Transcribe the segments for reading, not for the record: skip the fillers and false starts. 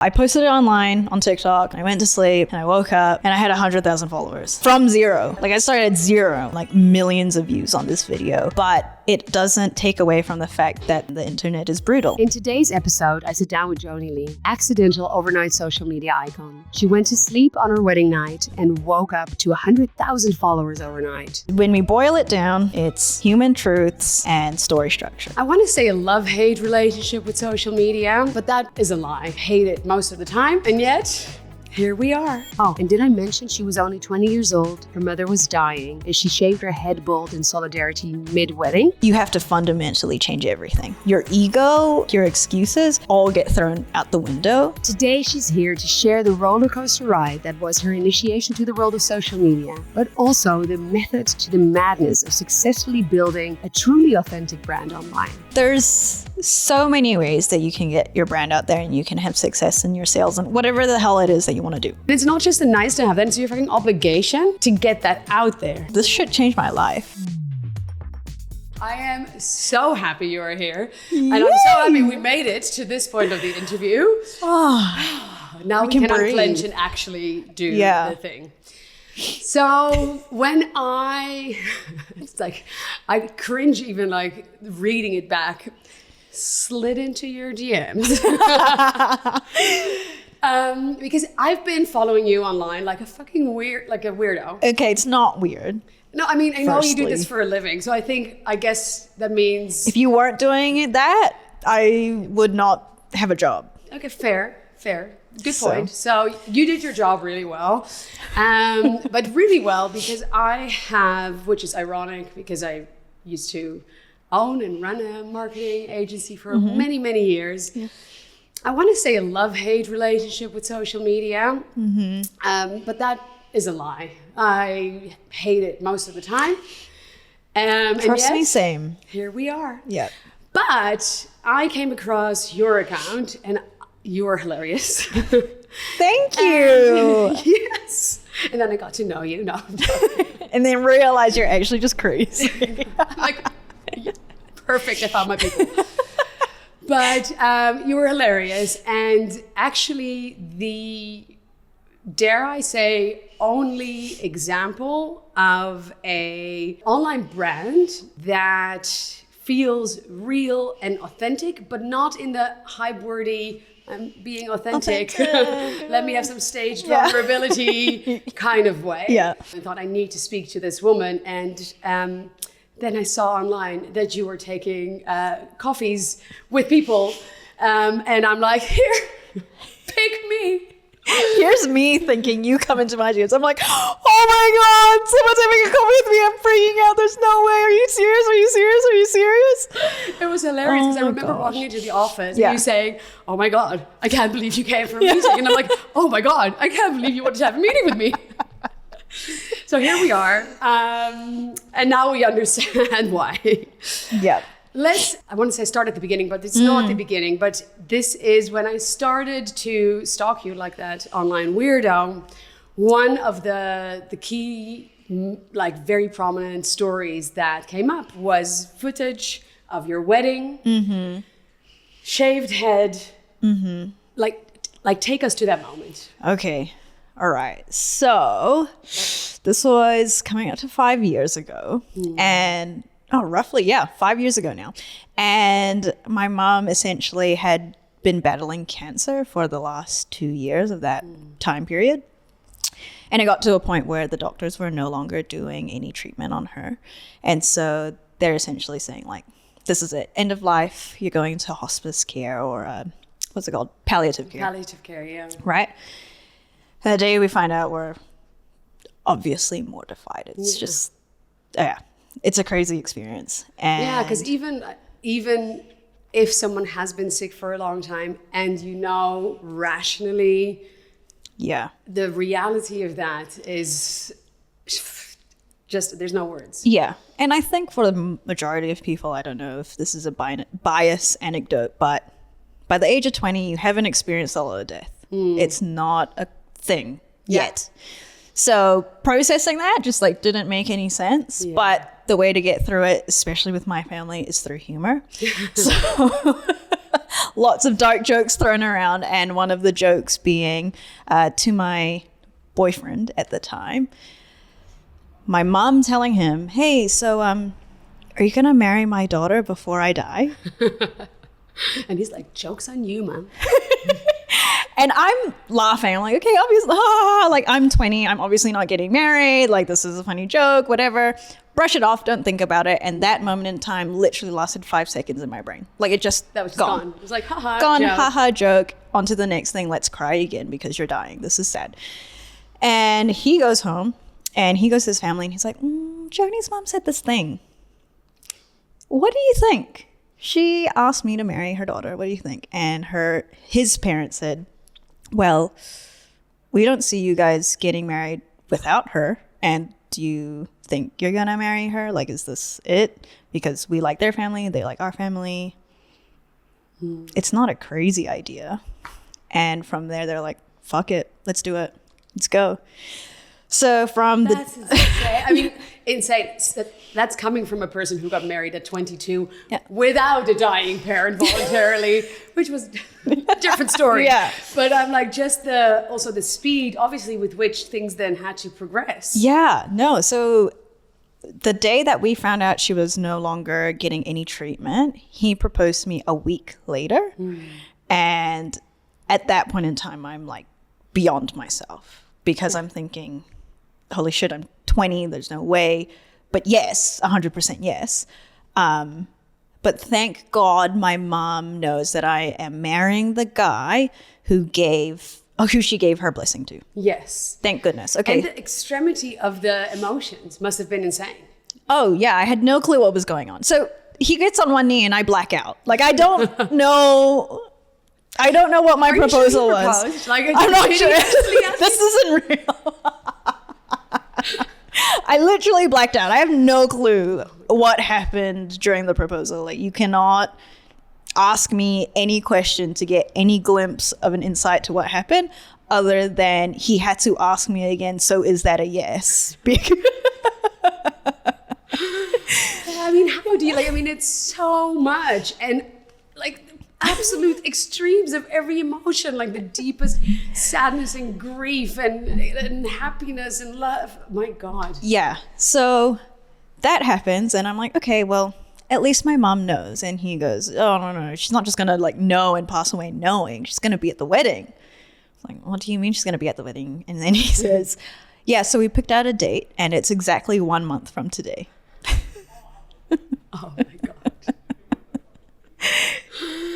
I posted it online on TikTok, and I went to sleep, and I woke up, and I had 100,000 followers from zero. Like, I started at zero, like millions of views on this video, but it doesn't take away from the fact that the internet is brutal. In today's episode, I sit down with Jony Lee, accidental overnight social media icon. She went to sleep on her wedding night and woke up to 100,000 followers overnight. When we boil it down, it's human truths and story structure. I want to say a love-hate relationship with social media, but that is a lie. I hate it most of the time, and yet here we are. Oh, and did I mention she was only 20 years old? Her mother was dying, and she shaved her head bald in solidarity mid-wedding. You have to fundamentally change everything. Your ego, your excuses, all get thrown out the window. Today, she's here to share the roller coaster ride that was her initiation to the world of social media, but also the method to the madness of successfully building a truly authentic brand online. There's so many ways that you can get your brand out there and you can have success in your sales and whatever the hell it is that you want to do. It's not just a nice to have, then it's your fucking obligation to get that out there. This should change my life. I am so happy you are here. Yay! And I'm so happy we made it to this point of the interview. Now we can unclench and actually do the thing. So when it's like, I cringe even like reading it back, slid into your DMs. Because I've been following you online like a fucking weirdo. Okay, it's not weird. No, I mean, I know you do this for a living. So I guess that means... If you weren't doing that, I would not have a job. Okay, fair. Good point. So you did your job really well, but really well because I have, which is ironic because I used to own and run a marketing agency for many, many years. Yeah. I want to say a love-hate relationship with social media, but that is a lie. I hate it most of the time. Trust me, same. Here we are. Yeah. But I came across your account and you are hilarious. Thank you. Yes. And then I got to know you. No, and then realize you're actually just crazy. Like, perfect. I found my people. But you were hilarious. And actually the, dare I say, only example of a online brand that feels real and authentic, but not in the hype-wordy, being authentic. Let me have some staged vulnerability kind of way. Yeah. I thought I need to speak to this woman. And then I saw online that you were taking coffees with people. And I'm like, here, pick me. Here's me thinking you come into my DMs. I'm like, oh my God, someone's having a coffee with me. I'm freaking out. There's no way. Are you serious? Are you serious? Are you serious? It was hilarious because I remember walking into the office and you saying, oh my God, I can't believe you came for a meeting. And I'm like, oh my God, I can't believe you wanted to have a meeting with me. So here we are. And now we understand why. Yeah. I want to say start at the beginning, but it's not the beginning. But this is when I started to stalk you like that online weirdo. One of the key, like very prominent stories that came up was footage of your wedding, shaved head. Like take us to that moment. Okay. All right. So this was coming up to 5 years ago. And roughly, 5 years ago now. And my mom essentially had been battling cancer for the last 2 years of that time period. And it got to a point where the doctors were no longer doing any treatment on her. And so they're essentially saying, like, this is it. End of life. You're going to hospice care or what's it called? Palliative care. Palliative care, yeah. Right? The day we find out, we're obviously mortified. It's just, it's a crazy experience. And because even if someone has been sick for a long time and you know rationally, the reality of that is just, there's no words. Yeah. And I think for the majority of people, I don't know if this is a bias anecdote, but by the age of 20, you haven't experienced a lot of death. It's not a thing yet. So processing that just like didn't make any sense. But the way to get through it, especially with my family, is through humor. So Lots of dark jokes thrown around, and one of the jokes being to my boyfriend at the time, my mom telling him, hey, so are you gonna marry my daughter before I die? And he's like, joke's on you, man. And I'm laughing. I'm like, okay, obviously, like I'm 20. I'm obviously not getting married. Like, this is a funny joke, whatever. Brush it off. Don't think about it. And that moment in time literally lasted 5 seconds in my brain. Like, it just That was gone. It was like, haha, gone, joke. haha, joke. On to the next thing. Let's cry again because you're dying. This is sad. And he goes home and he goes to his family and he's like, Jony's mom said this thing. What do you think? She asked me to marry her daughter. What do you think? And his parents said, well, we don't see you guys getting married without her. And do you think you're going to marry her? Like, is this it? Because we like their family. They like our family. It's not a crazy idea. And from there, they're like, fuck it. Let's do it. Let's go. So That's insane. I mean, insane. That's coming from a person who got married at 22 without a dying parent voluntarily, which was a different story. Yeah. But I'm like, just also the speed, obviously, with which things then had to progress. Yeah, no. So the day that we found out she was no longer getting any treatment, he proposed to me a week later. And at that point in time, I'm like beyond myself because I'm thinking, holy shit, I'm 20. There's no way. But yes, 100% yes. But thank God my mom knows that I am marrying the guy who she gave her blessing to. Yes. Thank goodness. Okay. And the extremity of the emotions must have been insane. Oh, yeah. I had no clue what was going on. So he gets on one knee and I black out. Like, I don't know. I don't know what my proposal was. Like, I'm not sure. This isn't real. I literally blacked out. I have no clue what happened during the proposal. Like, you cannot ask me any question to get any glimpse of an insight to what happened other than he had to ask me again, so is that a yes? I mean, how do you, like, I mean, it's so much. And like, absolute extremes of every emotion, like the deepest sadness and grief and happiness and love. My God. Yeah. So that happens and I'm like, okay, well, at least my mom knows. And he goes, oh, no. She's not just going to like know and pass away knowing. She's going to be at the wedding. I'm like, what do you mean she's going to be at the wedding? And then he says, yeah, so we picked out a date and it's exactly 1 month from today. Oh my God.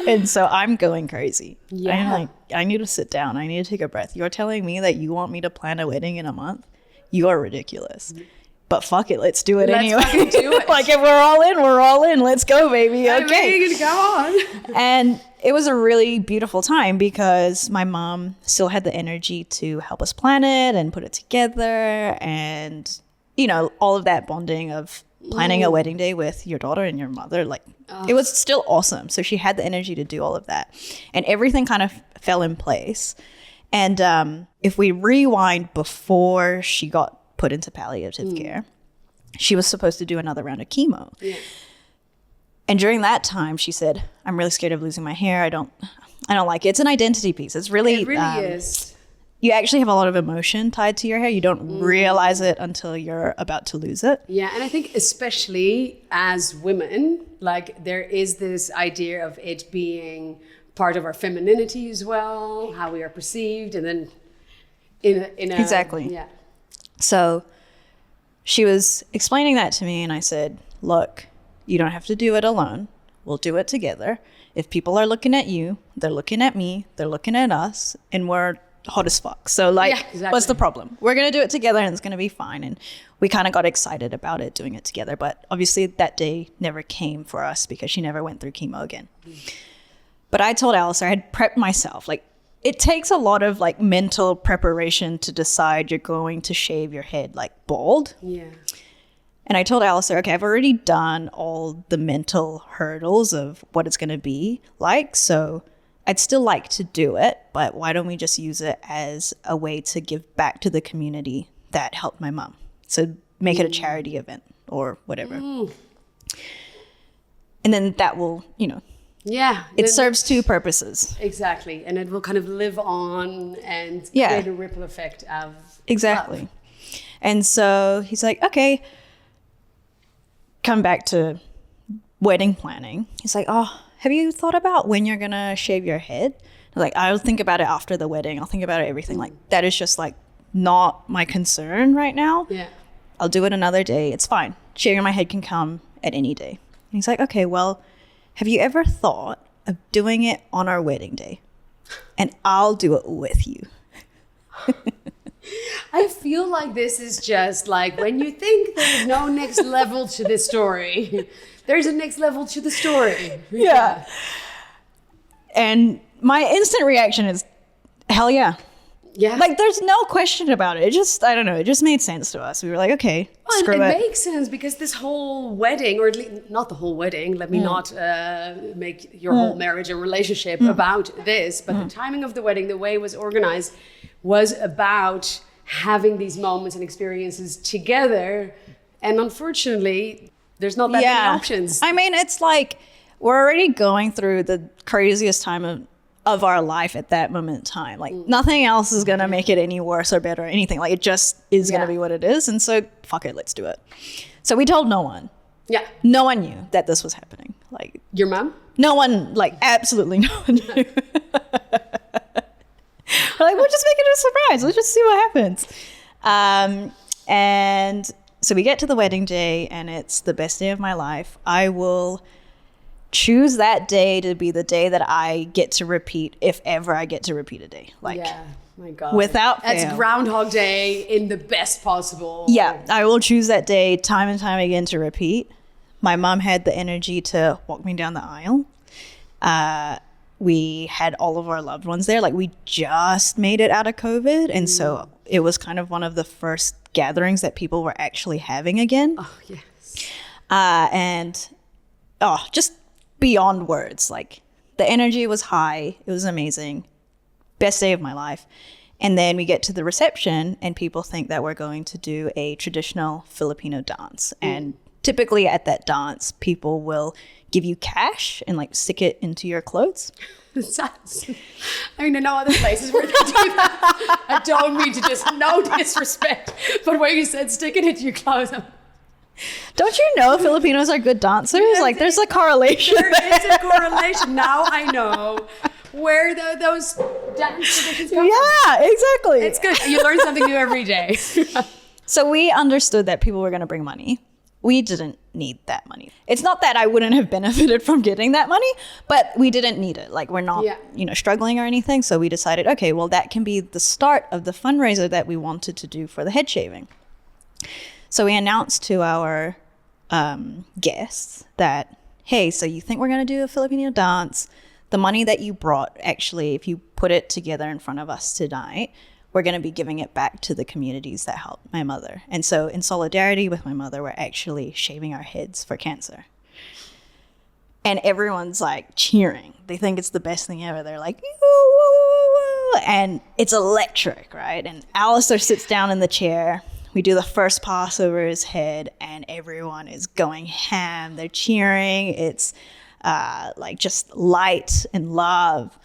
And so I'm going crazy. Yeah. I'm like, I need to sit down. I need to take a breath. You're telling me that you want me to plan a wedding in a month? You are ridiculous. But fuck it. Let's do it anyway. Let's fucking do it. Like, if we're all in, we're all in. Let's go, baby. I'm Okay. ready to go on. And it was a really beautiful time because my mom still had the energy to help us plan it and put it together. And, you know, all of that bonding of planning a wedding day with your daughter and your mother, like, it was still awesome. So she had the energy to do all of that. And everything kind of fell in place. And if we rewind before she got put into palliative care, she was supposed to do another round of chemo. Yeah. And during that time, she said, I'm really scared of losing my hair. I don't like it. It's an identity piece. It really is. You actually have a lot of emotion tied to your hair. You don't realize it until you're about to lose it. Yeah, and I think especially as women, like there is this idea of it being part of our femininity as well, how we are perceived, and then in a Exactly. Yeah. So she was explaining that to me and I said, look, you don't have to do it alone. We'll do it together. If people are looking at you, they're looking at me, they're looking at us, and we're hot as fuck. So like, what's the problem? We're going to do it together and it's going to be fine. And we kind of got excited about it, doing it together. But obviously that day never came for us because she never went through chemo again. But I told Alistair, I had prepped myself. Like, it takes a lot of like mental preparation to decide you're going to shave your head like bald. Yeah. And I told Alistair, okay, I've already done all the mental hurdles of what it's going to be like. So I'd still like to do it, but why don't we just use it as a way to give back to the community that helped my mom? So make it a charity event or whatever. And then that will, you know, Yeah. It serves two purposes. Exactly. And it will kind of live on and Yeah. create a ripple effect of Exactly. love. And so he's like, okay, come back to wedding planning. He's like, oh, have you thought about when you're going to shave your head? I'm like, I'll think about it after the wedding. I'll think about it, everything. Like, that is just like not my concern right now. Yeah. I'll do it another day. It's fine. Shaving my head can come at any day. And he's like, okay, well, have you ever thought of doing it on our wedding day? And I'll do it with you. I feel like this is just like when you think there's no next level to this story, there's a next level to the story. Yeah. And my instant reaction is, hell yeah. Yeah. Like, there's no question about it. It just, I don't know, it just made sense to us. We were like, okay, Well, screw it it. makes sense because this whole wedding, or at least not the whole wedding, let me not make your whole marriage and relationship about this, but the timing of the wedding, the way it was organized, was about having these moments and experiences together. And unfortunately, there's not that many options. I mean, it's like we're already going through the craziest time of our life at that moment in time. Like, nothing else is going to make it any worse or better or anything. Like, it just is going to be what it is. And so, fuck it, let's do it. So we told no one. Yeah. No one knew that this was happening. Like, Your mom? no one, like, absolutely no one knew. We're like, we'll just make it a surprise. Let's just see what happens. And so we get to the wedding day, and it's the best day of my life. I will choose that day to be the day that I get to repeat, if ever I get to repeat a day. Like, Yeah. My God. without fail. That's Groundhog Day in the best possible. Yeah, I will choose that day time and time again to repeat. My mom had the energy to walk me down the aisle. We had all of our loved ones there. Like, we just made it out of COVID. And so it was kind of one of the first gatherings that people were actually having again. Oh, yes. Just beyond words. Like, the energy was high. It was amazing. Best day of my life. And then we get to the reception, and people think that we're going to do a traditional Filipino dance. And typically at that dance, people will give you cash and like stick it into your clothes. I mean, there are no other places where they do that. I don't mean to just, no disrespect, but where you said stick it into your clothes, Don't you know Filipinos are good dancers? Like, there's a correlation. there is a correlation. Now I know where those dance traditions come from. Yeah, exactly. It's good. You learn something new every day. So we understood that people were going to bring money. We didn't need that money. It's not that I wouldn't have benefited from getting that money, but we didn't need it. Like, we're not, struggling or anything. So we decided, okay, well, that can be the start of the fundraiser that we wanted to do for the head shaving. So we announced to our guests that, hey, so you think we're going to do a Filipino dance? The money that you brought, actually, if you put it together in front of us tonight, we're going to be giving it back to the communities that helped my mother. And so in solidarity with my mother, we're actually shaving our heads for cancer. And everyone's like cheering. They think it's the best thing ever. They're like, woo, and it's electric, right? And Alistair sits down in the chair. We do the first pass over his head, and everyone is going ham. They're cheering. It's like just light and love.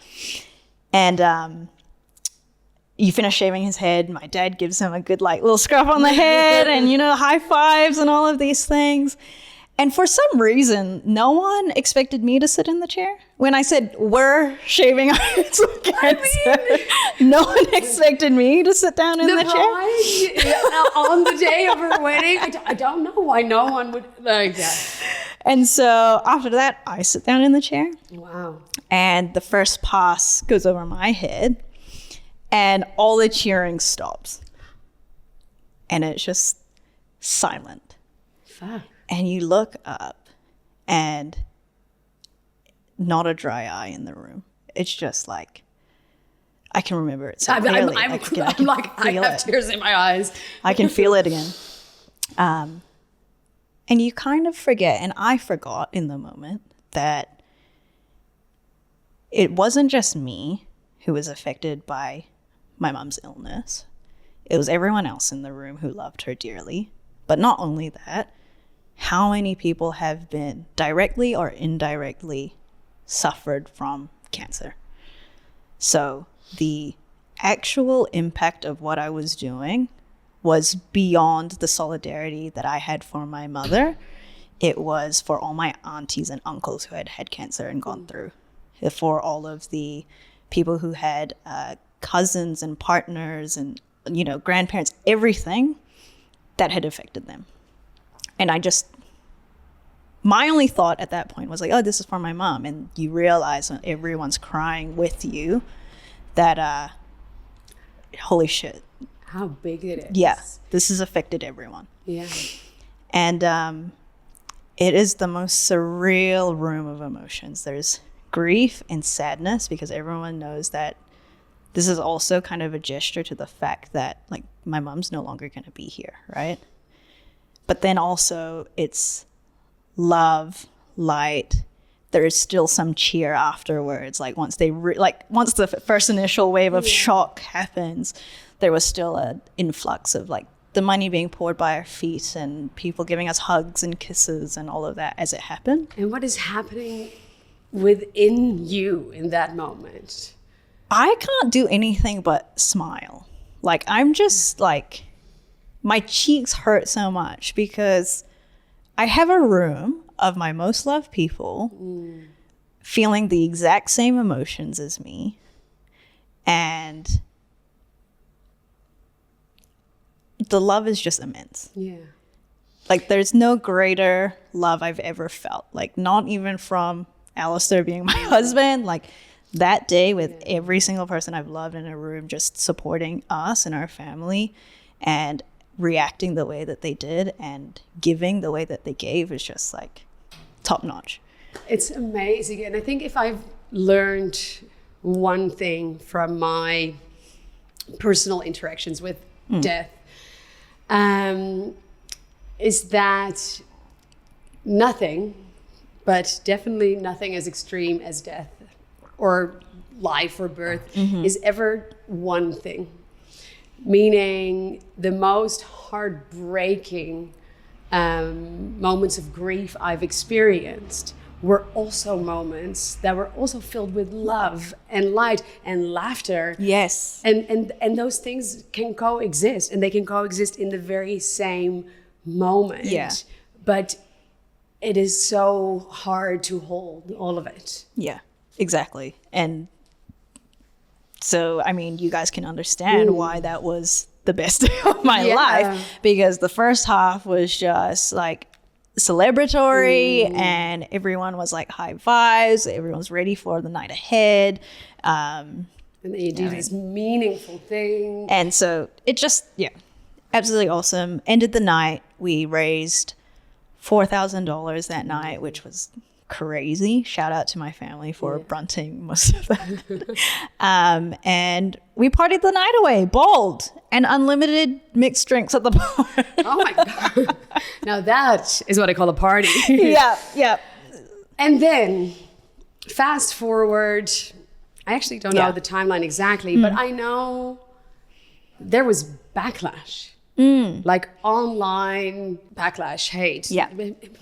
And you finish shaving his head. My dad gives him a good like little scrub on the head and, high fives and all of these things. And for some reason, no one expected me to sit in the chair. When I said, we're shaving our heads with cancer, no one expected me to sit down in the chair. On the day of her wedding, I don't know why no one would like that. And so after that, I sit down in the chair. Wow. And the first pass goes over my head, and all the cheering stops. And it's just silent. Fuck. And you look up, and not a dry eye in the room. It's just like, I can remember it so clearly. I have tears in my eyes. I can feel it again. And you kind of forget, and I forgot in the moment, that it wasn't just me who was affected by my mom's illness. It was everyone else in the room who loved her dearly. But not only that, how many people have been directly or indirectly suffered from cancer. So the actual impact of what I was doing was beyond the solidarity that I had for my mother. It was for all my aunties and uncles who had had cancer and gone through, for all of the people who had cousins and partners and, you know, grandparents, everything that had affected them. And my only thought at that point was like, oh, this is for my mom. And you realize when everyone's crying with you that, holy shit. How big it is. Yeah, this has affected everyone. Yeah. And it is the most surreal room of emotions. There's grief and sadness because everyone knows that this is also kind of a gesture to the fact that, like, my mom's no longer going to be here, right? But then also it's love, light. There is still some cheer afterwards. Like once once the first initial wave of shock happens, there was still an influx of like the money being poured by our feet and people giving us hugs and kisses and all of that as it happened. And what is happening within you in that moment? I can't do anything but smile. Like I'm just like, my cheeks hurt so much because I have a room of my most loved people feeling the exact same emotions as me. And the love is just immense. Yeah. Like there's no greater love I've ever felt. Like not even from Alistair being my husband. Like that day with every single person I've loved in a room just supporting us and our family and reacting the way that they did and giving the way that they gave is just like top notch. It's amazing. And I think if I've learned one thing from my personal interactions with death, is that nothing, but definitely nothing as extreme as death or life or birth is ever one thing. Meaning the most heartbreaking moments of grief I've experienced were also moments that were also filled with love and light and laughter. Yes. And those things can coexist, and they can coexist in the very same moment. Yeah. But it is so hard to hold all of it. Yeah, exactly. And so, I mean, you guys can understand why that was the best day of my life, because the first half was just like celebratory and everyone was like high vibes. Everyone's ready for the night ahead. And then you do this meaningful thing. And so it just, absolutely awesome. Ended the night. We raised $4,000 that night, which was crazy. Shout out to my family for brunting most of that. And we partied the night away, bold, and unlimited mixed drinks at the bar. Oh my God. Now that is what I call a party. Yeah. And then fast forward, I actually don't know the timeline exactly, but I know there was backlash. Like online backlash, hate. Yeah.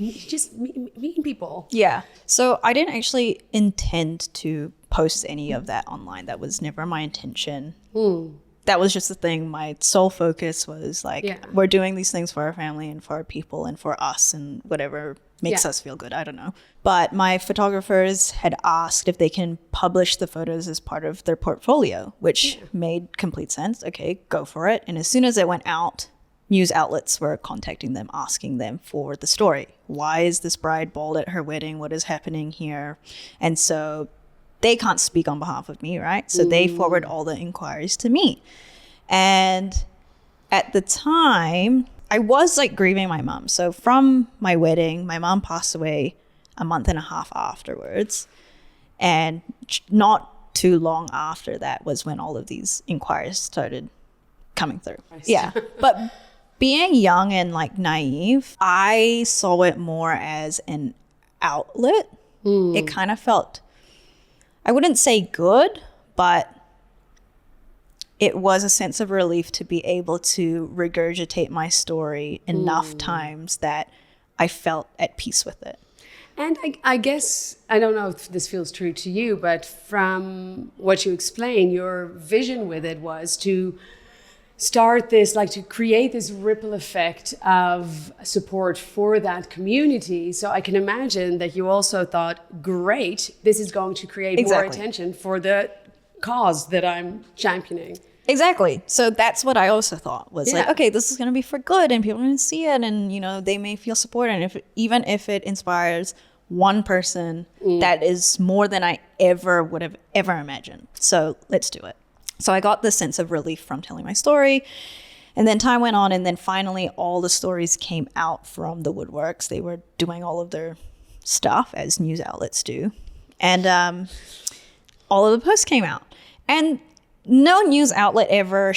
Just meeting people. Yeah. So I didn't actually intend to post any of that online. That was never my intention. That was just the thing. My sole focus was like, we're doing these things for our family and for our people and for us and whatever makes us feel good. I don't know. But my photographers had asked if they can publish the photos as part of their portfolio, which made complete sense. Okay, go for it. And as soon as it went out, news outlets were contacting them, asking them for the story. Why is this bride bald at her wedding? What is happening here? And so they can't speak on behalf of me, right? So they forward all the inquiries to me. And at the time, I was like grieving my mom. So from my wedding, my mom passed away a month and a half afterwards. And not too long after that was when all of these inquiries started coming through. Yeah. But being young and like naive, I saw it more as an outlet. It kind of felt, I wouldn't say good, but it was a sense of relief to be able to regurgitate my story enough times that I felt at peace with it. And I guess, I don't know if this feels true to you, but from what you explained, your vision with it was to start this, like to create this ripple effect of support for that community. So I can imagine that you also thought, great, this is going to create more attention for the cause that I'm championing. Exactly. So that's what I also thought was like, okay, this is going to be for good and people are going to see it and, you know, they may feel supported. And even if it inspires one person, that is more than I would have ever imagined. So let's do it. So I got this sense of relief from telling my story. And then time went on. And then finally, all the stories came out from the woodworks. They were doing all of their stuff as news outlets do. And all of the posts came out. And no news outlet ever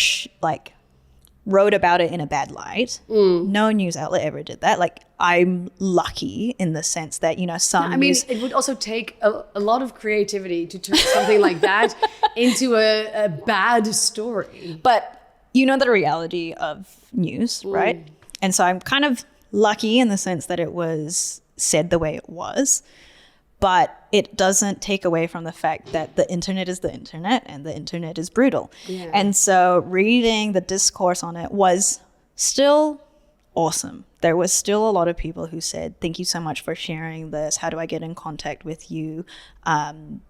wrote about it in a bad light. No news outlet ever did that. Like, I'm lucky in the sense that, you know, it would also take a lot of creativity to turn something like that into a bad story. But you know the reality of news, right? And so I'm kind of lucky in the sense that it was said the way it was. But it doesn't take away from the fact that the internet is the internet and the internet is brutal. Yeah. And so reading the discourse on it was still awesome. There was still a lot of people who said, thank you so much for sharing this. How do I get in contact with you?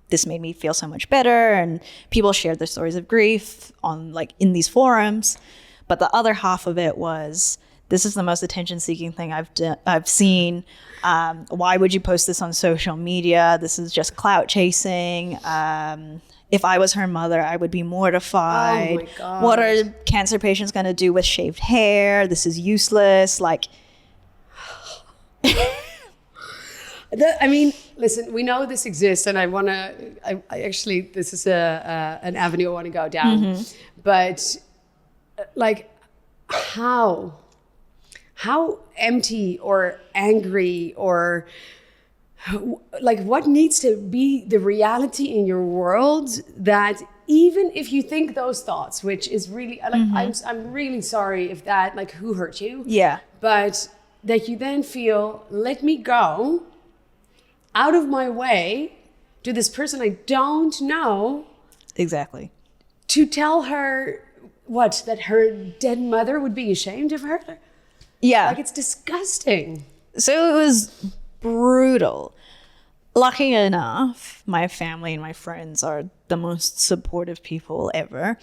This made me feel so much better. And people shared their stories of grief in these forums. But the other half of it was, this is the most attention-seeking thing I've seen. Why would you post this on social media? This is just clout chasing. If I was her mother, I would be mortified. Oh my God. What are cancer patients going to do with shaved hair? This is useless. Listen, we know this exists, and I actually, this is an avenue I want to go down. But how empty or angry or what needs to be the reality in your world that even if you think those thoughts, which is really I'm really sorry if that who hurt you, but that you then feel, let me go out of my way to this person I don't know, exactly, to tell her that her dead mother would be ashamed of her. Yeah. It's disgusting. So it was brutal. Lucky enough, my family and my friends are the most supportive people ever.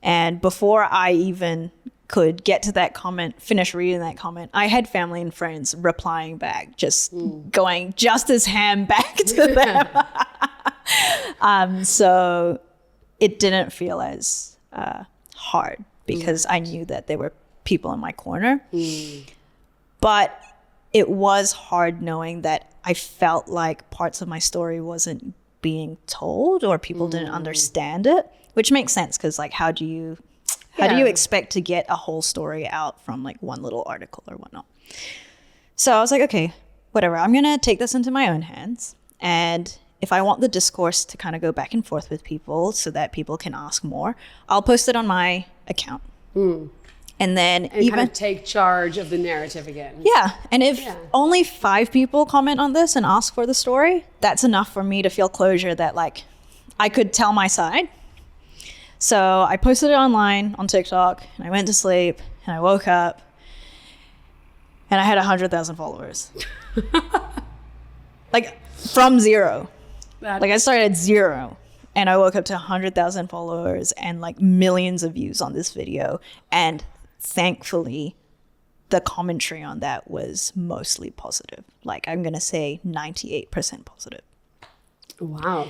And before I even could get to that comment, finish reading that comment, I had family and friends replying back, just going just as ham back to them. So it didn't feel as hard because I knew that there were people in my corner. But it was hard knowing that I felt like parts of my story wasn't being told or people didn't understand it, which makes sense because how do you expect to get a whole story out from one little article or whatnot? So I was like, okay, whatever, I'm gonna take this into my own hands, and if I want the discourse to kind of go back and forth with people so that people can ask more, I'll post it on my account. And then kind of take charge of the narrative again. Yeah. And if only 5 people comment on this and ask for the story, that's enough for me to feel closure that I could tell my side. So I posted it online on TikTok and I went to sleep and I woke up and I had 100,000 followers. From zero. I started at 0 and I woke up to 100,000 followers and millions of views on this video. And thankfully, the commentary on that was mostly positive. I'm going to say 98% positive. Wow.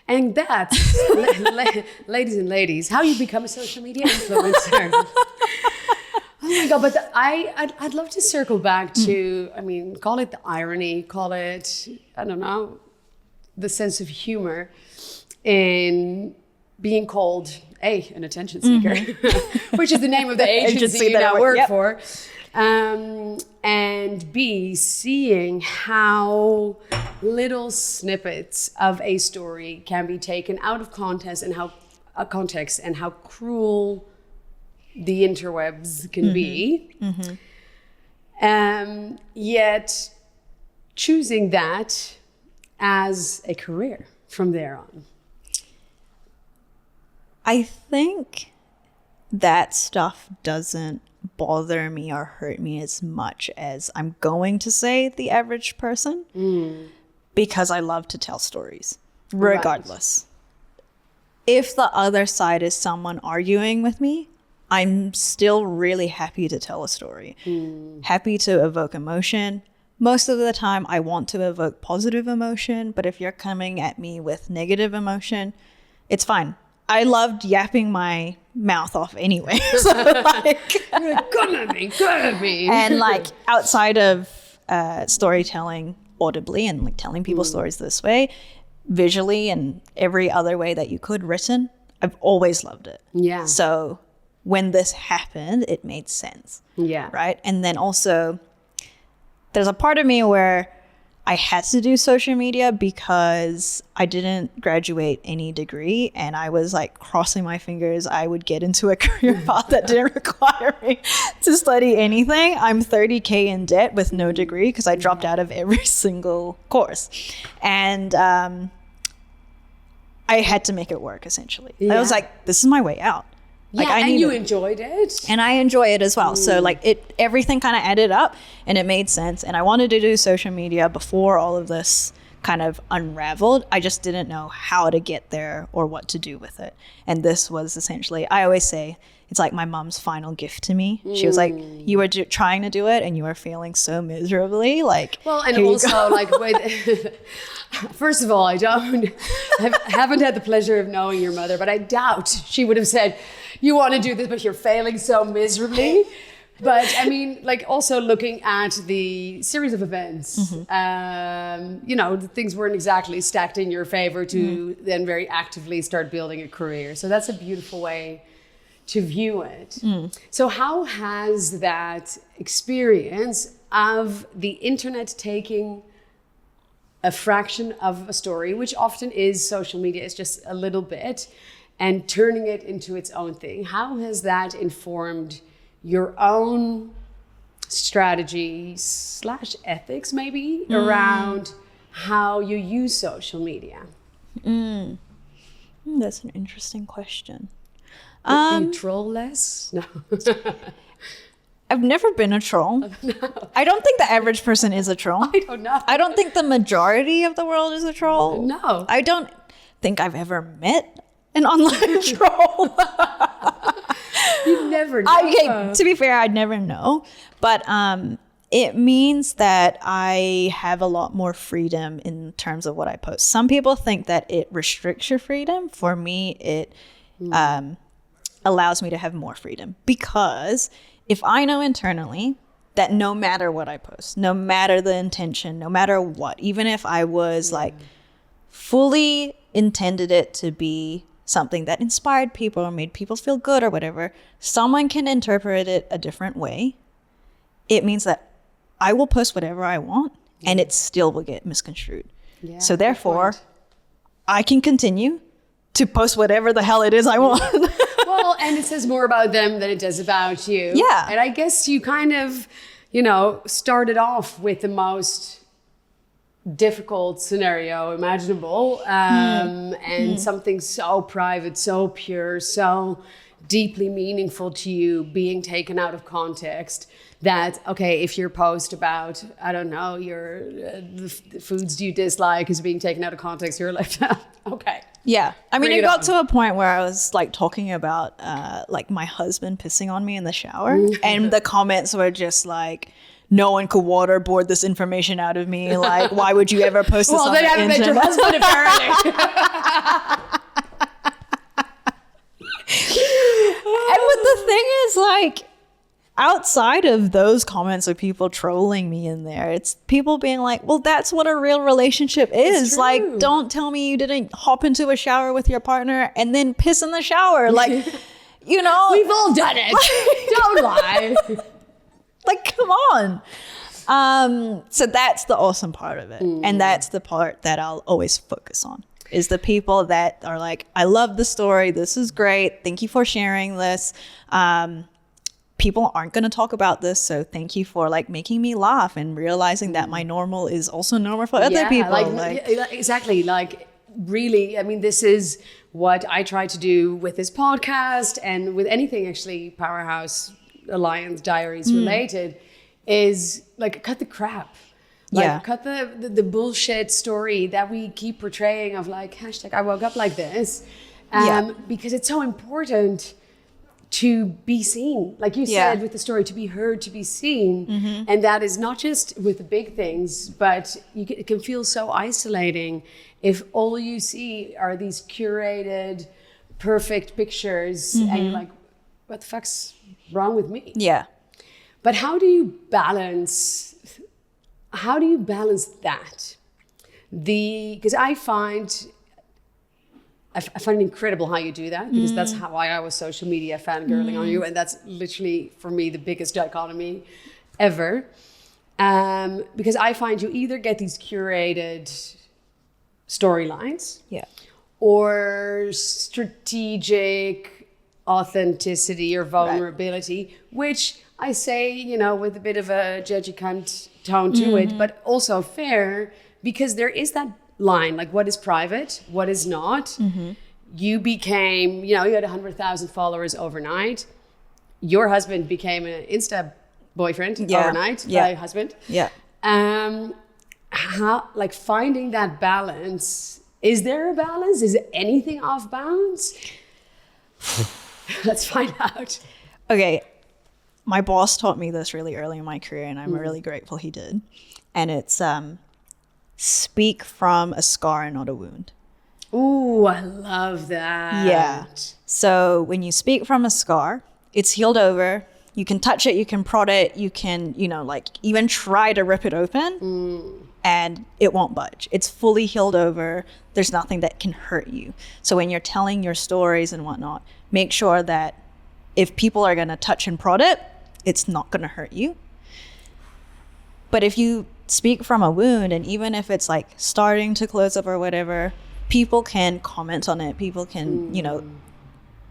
And that's, ladies and ladies, how you become a social media influencer. Oh my God, but I'd love to circle back to, call it the irony, call it, I don't know, the sense of humor in being called an attention seeker, which is the name of the agency that I work for, and B, seeing how little snippets of a story can be taken out of context and how cruel the interwebs can be. Yet choosing that as a career from there on? I think that stuff doesn't bother me or hurt me as much as I'm going to say the average person, because I love to tell stories regardless. Right. If the other side is someone arguing with me, I'm still really happy to tell a story, happy to evoke emotion. Most of the time I want to evoke positive emotion, but if you're coming at me with negative emotion, it's fine. I loved yapping my mouth off anyway. So like, good me. And like outside of storytelling audibly and like telling people stories this way, visually and every other way that you could written, I've always loved it. Yeah. So when this happened, it made sense. Yeah. Right. And then also there's a part of me where I had to do social media because I didn't graduate any degree, and I was like crossing my fingers I would get into a career path that didn't require me to study anything. I'm $30,000 in debt with no degree because I dropped out of every single course. And I had to make it work essentially. I was like, this is my way out. Like, yeah, and you enjoyed it. And I enjoy it as well. So like everything kind of added up and it made sense. And I wanted to do social media before all of this kind of unraveled. I just didn't know how to get there or what to do with it. And this was essentially, I always say, it's like my mom's final gift to me. She was like, you were trying to do it and you were failing so miserably. Like, well, and also like, first of all, I haven't had the pleasure of knowing your mother, but I doubt she would have said, you want to do this, but you're failing so miserably. But I mean, like also looking at the series of events, you know, things weren't exactly stacked in your favor to then very actively start building a career. So that's a beautiful way to view it. So how has that experience of the internet taking a fraction of a story, which often is social media, is just a little bit, and turning it into its own thing, how has that informed your own strategy / ethics maybe around how you use social media? That's an interesting question. You troll less? No. I've never been a troll. No. I don't think the average person is a troll. I don't know. I don't think the majority of the world is a troll. No. I don't think I've ever met an online troll. You never know. Okay, to be fair, I'd never know. But it means that I have a lot more freedom in terms of what I post. Some people think that it restricts your freedom. For me, it allows me to have more freedom, because if I know internally that no matter what I post, no matter the intention, no matter what, even if I was like fully intended it to be something that inspired people or made people feel good or whatever, someone can interpret it a different way. It means that I will post whatever I want and it still will get misconstrued. Yeah, so therefore, I can continue to post whatever the hell it is I want. Well, and it says more about them than it does about you. Yeah. And I guess you kind of, you know, started off with the most difficult scenario imaginable, and something so private, so pure, so deeply meaningful to you being taken out of context, that, okay, if your post about, I don't know, the foods you dislike is being taken out of context, you're left out. Okay. Yeah. I mean, it got to a point where I was like talking about like my husband pissing on me in the shower, and the comments were just like, no one could waterboard this information out of me. Like, why would you ever post this on the internet? Well, they haven't met your husband, apparently. But the thing is, like, outside of those comments of people trolling me in there, it's people being like, well, that's what a real relationship is. Like, don't tell me you didn't hop into a shower with your partner and then piss in the shower. Like, you know. We've all done it. Don't lie. Like, come on. So that's the awesome part of it. And that's the part that I'll always focus on, is the people that are like, I love the story. This is great. Thank you for sharing this. people aren't going to talk about this. So thank you for like making me laugh and realizing that my normal is also normal for other people. Exactly. Like, really, I mean, this is what I try to do with this podcast and with anything actually Powerhouse Alliance Diaries related, is like cut the crap. Like cut the bullshit story that we keep portraying of like hashtag I woke up like this. Because it's so important to be seen, like you said with the story, to be heard, to be seen. And that is not just with the big things, but it can feel so isolating if all you see are these curated, perfect pictures and you're like, what the fuck's wrong with me? Yeah. But how do you balance that? Because I find it incredible how you do that, because that's how I was social media fangirling on you. And that's literally, for me, the biggest dichotomy ever. Because I find you either get these curated storylines or strategic authenticity or vulnerability, which I say, you know, with a bit of a judgy cunt tone to it, but also fair, because there is that line, like what is private, what is not. You became, you know, you had 100,000 followers overnight. Your husband became an Insta boyfriend overnight, husband. How, like, finding that balance, is there a balance? Is anything off bounds? Let's find out. Okay. My boss taught me this really early in my career, and I'm really grateful he did. And it's speak from a scar and not a wound. Ooh, I love that. Yeah. So when you speak from a scar, it's healed over. You can touch it, you can prod it, you can, you know, like even try to rip it open and it won't budge. It's fully healed over. There's nothing that can hurt you. So when you're telling your stories and whatnot, make sure that if people are going to touch and prod it, it's not going to hurt you. But if you speak from a wound, and even if it's like starting to close up or whatever, people can comment on it. People can, you know,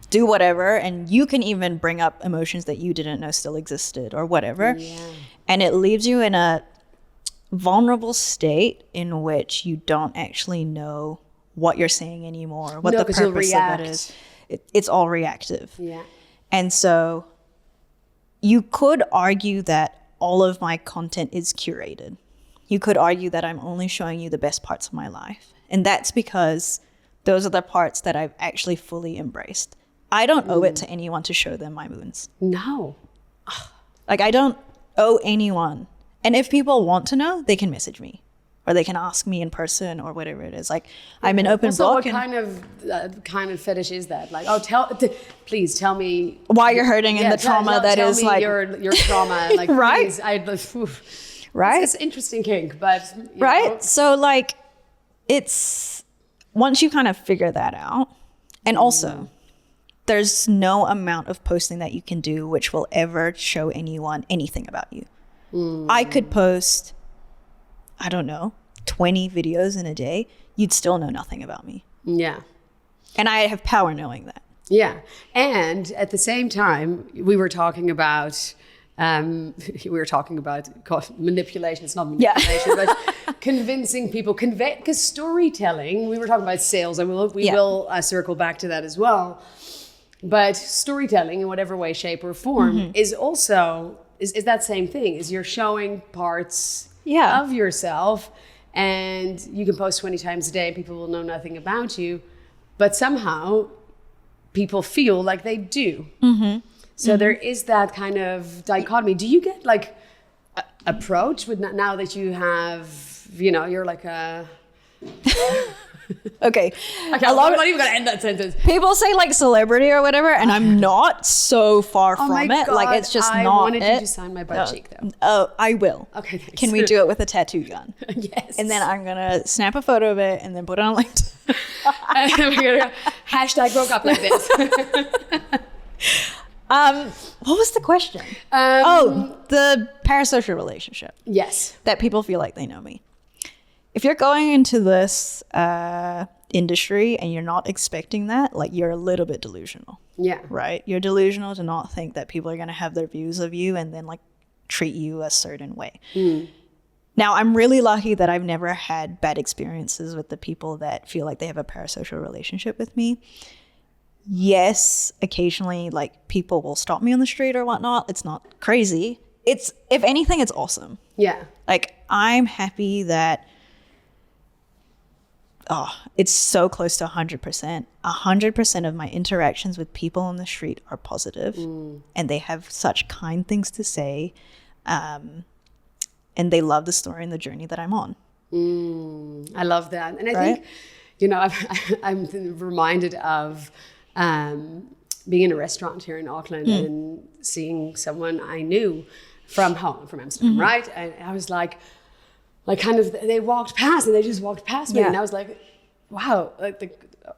do whatever. And you can even bring up emotions that you didn't know still existed or whatever. And it leaves you in a vulnerable state in which you don't actually know what you're saying anymore, what the purpose of it is. It's all reactive. And so you could argue that all of my content is curated. You could argue that I'm only showing you the best parts of my life. And that's because those are the parts that I've actually fully embraced. I don't owe it to anyone to show them my wounds. No. Like, I don't owe anyone. And if people want to know, they can message me. Or they can ask me in person or whatever it is. Like, I'm an open book. What kind of fetish is that? Like, please tell me why you're hurting and the trauma that is tell me like your trauma. Like, right? Please, right? It's an interesting kink, but right. know. So like, it's once you kind of figure that out, and also there's no amount of posting that you can do which will ever show anyone anything about you. I could post, I don't know, 20 videos in a day, you'd still know nothing about me. Yeah. And I have power knowing that. Yeah. And at the same time, we were talking about manipulation. It's not manipulation, but convincing people, because storytelling, we were talking about sales, and we will circle back to that as well. But storytelling in whatever way, shape or form is also, is that same thing, is you're showing parts of yourself, and you can post 20 times a day and people will know nothing about you, but somehow people feel like they do. So there is that kind of dichotomy. Do you get like approached with, now that you have, you know, you're like a... Okay. I'm not even gonna end that sentence. People say like celebrity or whatever, and I'm not so far from it. God, like, it's just I not wanted you to sign my butt cheek though. Oh, I will. Okay, thanks. Can we do it with a tattoo gun? Yes. And then I'm gonna snap a photo of it and then put it on LinkedIn. We're gonna hashtag broke up like this. What was the question? The parasocial relationship. Yes. That people feel like they know me. if you're going into this industry and you're not expecting that, like, you're a little bit delusional. Yeah. Right? You're delusional to not think that people are going to have their views of you and then like treat you a certain way. Now, I'm really lucky that I've never had bad experiences with the people that feel like they have a parasocial relationship with me. Yes, occasionally, like, people will stop me on the street or whatnot. It's not crazy. It's, if anything, it's awesome. Yeah. Like, I'm happy that, it's so close to 100%. 100% of my interactions with people on the street are positive, and they have such kind things to say. And they love the story and the journey that I'm on. I love that. And I think, you know, I'm reminded of being in a restaurant here in Auckland and seeing someone I knew from home, from Amsterdam, right? And I was like kind of, they walked past and they just walked past me. And I was like, wow,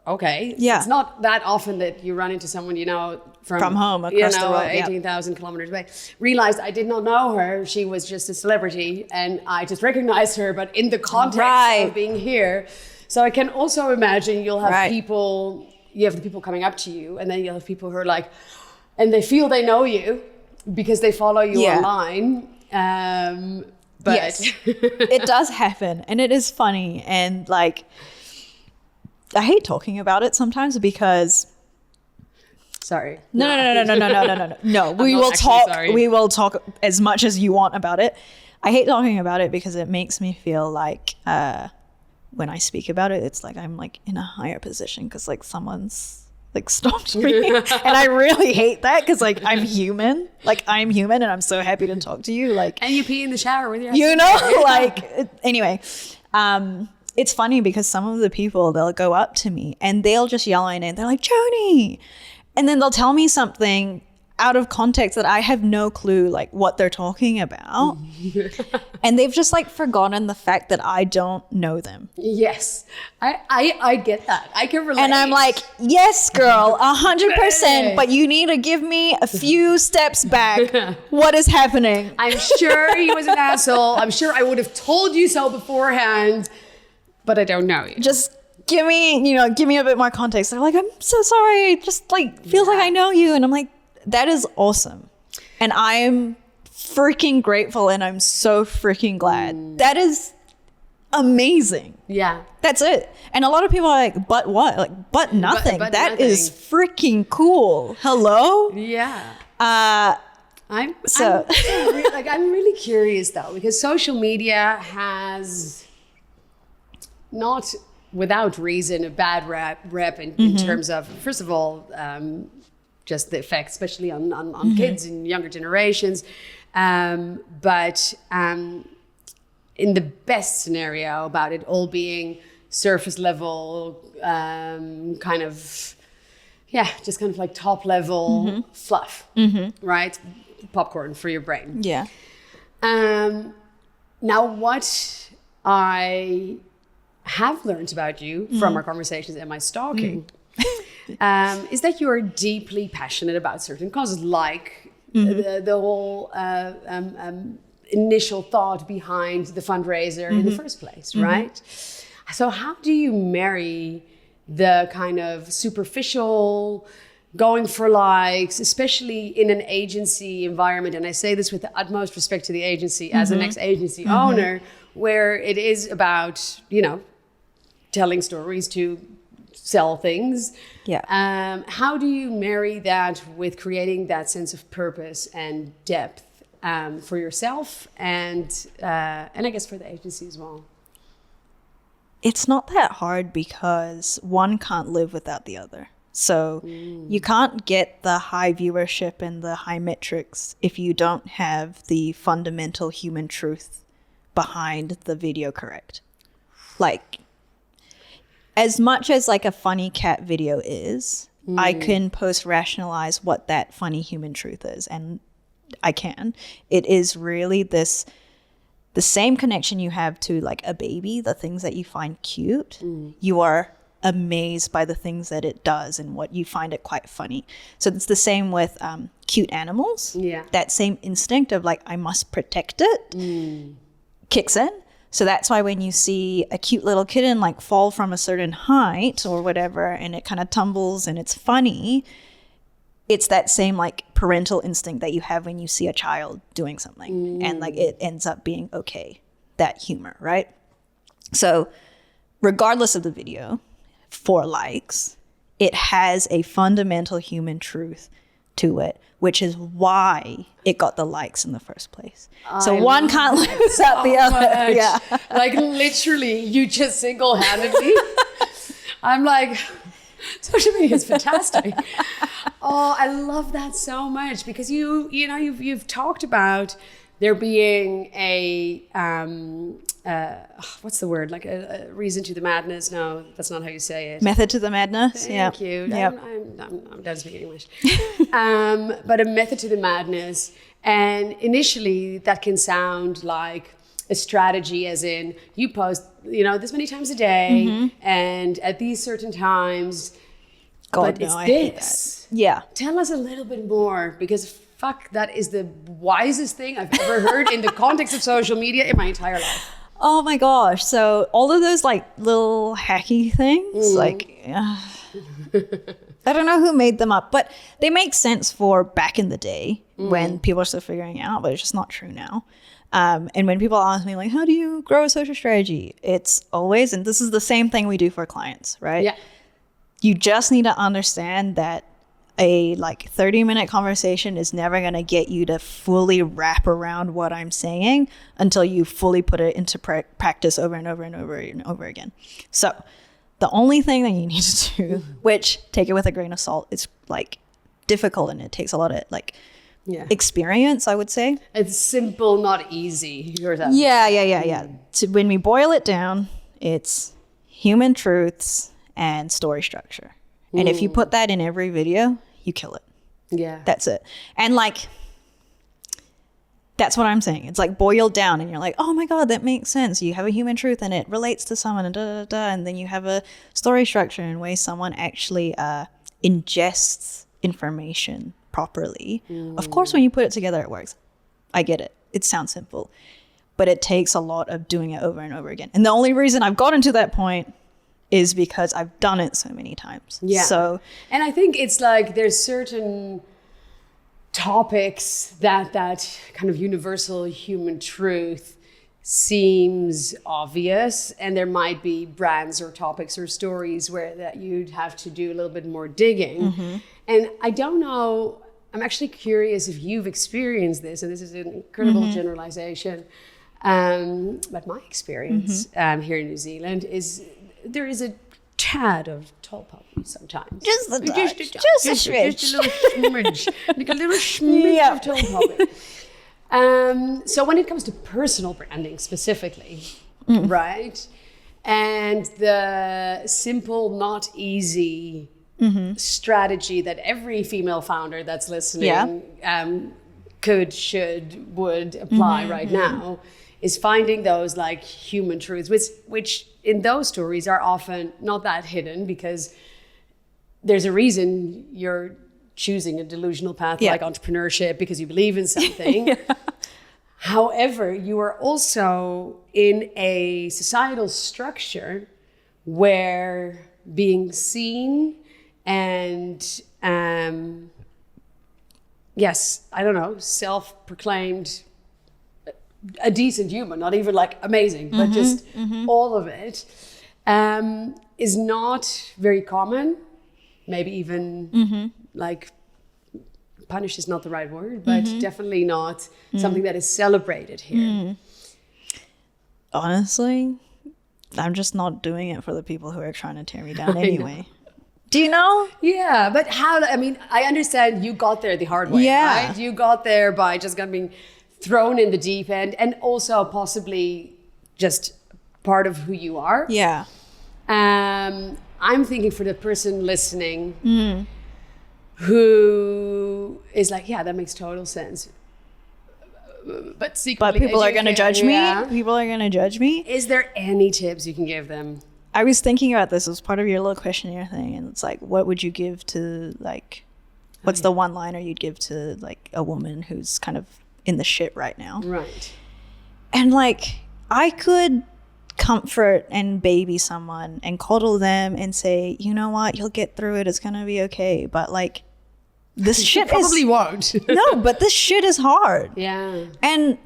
okay. Yeah. It's not that often that you run into someone, you know, from home across the road, 18,000 kilometers away. Realized I did not know her. She was just a celebrity and I just recognized her, but in the context of being here. So I can also imagine you'll have people, you have the people coming up to you, and then you'll have people who are like, and they feel they know you because they follow you online. But yes, it does happen, and it is funny, and like, I hate talking about it sometimes because. Sorry. No. We will talk. Sorry. We will talk as much as you want about it. I hate talking about it because it makes me feel like when I speak about it, it's like I'm like in a higher position because like someone's like stopped me, and I really hate that because like I'm human. Like I'm human, and I'm so happy to talk to you. Like, and you pee in the shower with your. You know, like anyway. It's funny because some of the people, they'll go up to me and they'll just yell my name. They're like, Jony. And then they'll tell me something out of context that I have no clue like what they're talking about. And they've just like forgotten the fact that I don't know them. Yes. I get that. I can relate. And I'm like, yes, girl, 100%. But you need to give me a few steps back. What is happening? I'm sure he was an asshole. I'm sure I would have told you so beforehand. But I don't know you. Just give me a bit more context. They're like, I'm so sorry. Just like feels like I know you. And I'm like, that is awesome. And I'm freaking grateful, and I'm so freaking glad. That is amazing. Yeah. That's it. And a lot of people are like, but what? Like, but nothing. But that nothing. Is freaking cool. Hello? Yeah. I'm really curious though, because social media has not without reason a bad rep in terms of, first of all, just the effect, especially on kids and younger generations. But in the best scenario about it all being surface level, kind of like top level fluff, right? Popcorn for your brain. Yeah. Now, what I have learned about you from our conversations and my stalking is that you are deeply passionate about certain causes, like the whole initial thought behind the fundraiser in the first place, right? So how do you marry the kind of superficial going for likes, especially in an agency environment? And I say this with the utmost respect to the agency as an ex-agency owner, where it is about, telling stories to sell things. Yeah. How do you marry that with creating that sense of purpose and depth for yourself and I guess for the agency as well? It's not that hard because one can't live without the other. So you can't get the high viewership and the high metrics if you don't have the fundamental human truth behind the video correct. Like, as much as like a funny cat video is, I can post-rationalize what that funny human truth is. And I can. It is really the same connection you have to like a baby, the things that you find cute. You are amazed by the things that it does and what you find it quite funny. So it's the same with cute animals. Yeah. That same instinct of like, I must protect it kicks in. So that's why when you see a cute little kitten like fall from a certain height or whatever, and it kind of tumbles and it's funny, it's that same like parental instinct that you have when you see a child doing something and like it ends up being okay, that humor, right? So regardless of the video, for likes, it has a fundamental human truth to it, which is why it got the likes in the first place. So one can't live without the other. Yeah. Like literally, you just single-handedly. I'm like, social media is fantastic. Oh, I love that so much because you've talked about there being a what's the word, like a reason to the madness. No, that's not how you say it. Method to the madness. Thank you. Yep. I'm done speaking English. But a method to the madness, and initially that can sound like a strategy, as in you post this many times a day and at these certain times. God, but no, it's I hate this. that. Yeah. Tell us a little bit more, because fuck, that is the wisest thing I've ever heard in the context of social media in my entire life. Oh my gosh. So all of those like little hacky things, like, I don't know who made them up, but they make sense for back in the day when people are still figuring it out, but it's just not true now. And when people ask me like, how do you grow a social strategy? It's always, and this is the same thing we do for clients, right? Yeah. You just need to understand that a like 30-minute conversation is never going to get you to fully wrap around what I'm saying until you fully put it into practice over and over and over and over again. So the only thing that you need to do, which take it with a grain of salt, it's like difficult and it takes a lot of like experience, I would say. It's simple, not easy. Yeah. So when we boil it down, it's human truths and story structure. And if you put that in every video, you kill it. Yeah. That's it. And like, that's what I'm saying. It's like boiled down and you're like, oh my God, that makes sense. You have a human truth and it relates to someone and and then you have a story structure in ways someone actually ingests information properly. Of course, when you put it together, it works. I get it. It sounds simple, but it takes a lot of doing it over and over again. And the only reason I've gotten to that point is because I've done it so many times. Yeah. So, and I think it's like there's certain topics that kind of universal human truth seems obvious, and there might be brands or topics or stories where that you'd have to do a little bit more digging. And I don't know, I'm actually curious if you've experienced this, and this is an incredible generalization, but my experience here in New Zealand is there is a tad of tall poppy sometimes. Just a touch. Just a smidge. Just a little smidge. Like a little smidge of tall poppy. So when it comes to personal branding specifically, right? And the simple, not easy strategy that every female founder that's listening could, should, would apply right now is finding those like human truths, which in those stories are often not that hidden, because there's a reason you're choosing a delusional path like entrepreneurship, because you believe in something. However, you are also in a societal structure where being seen and self-proclaimed a decent human, not even like amazing, but just all of it, is not very common. Maybe even like punished is not the right word, but definitely not something that is celebrated here. Honestly, I'm just not doing it for the people who are trying to tear me down anyway. Do you know? Yeah, but I understand you got there the hard way, right? You got there by just being thrown in the deep end, and also possibly just part of who you are. Yeah. I'm thinking for the person listening who is like, yeah, that makes total sense. But secretly, people are going to judge me. People are going to judge me. Is there any tips you can give them? I was thinking about this as part of your little questionnaire thing, and it's like, what would you give to like, what's the one liner you'd give to like a woman who's kind of in the shit right now? Right. And like, I could comfort and baby someone and coddle them and say, you know what, you'll get through it. It's going to be okay. But like, this shit probably won't. No, but this shit is hard. Yeah. And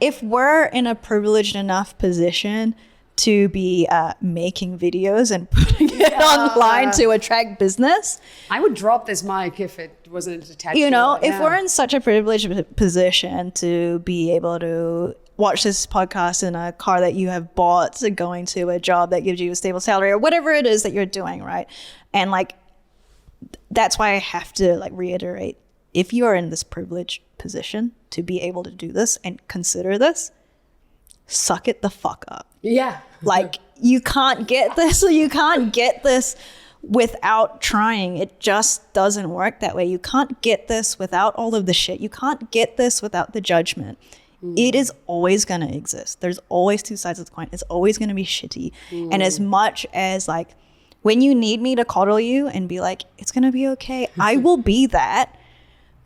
if we're in a privileged enough position to be making videos and putting it online to attract business, I would drop this mic if it wasn't attached. you know, to it. if we're in such a privileged position to be able to watch this podcast in a car that you have bought, going to a job that gives you a stable salary or whatever it is that you're doing, right? And like, that's why I have to like reiterate, if you are in this privileged position to be able to do this and consider this, suck it the fuck up. Yeah. Like, you can't get this, without trying. It just doesn't work that way. You can't get this without all of the shit. You can't get this without the judgment. It is always going to exist. There's always two sides of the coin. It's always going to be shitty. And as much as like, when you need me to coddle you and be like, it's going to be okay, I will be that.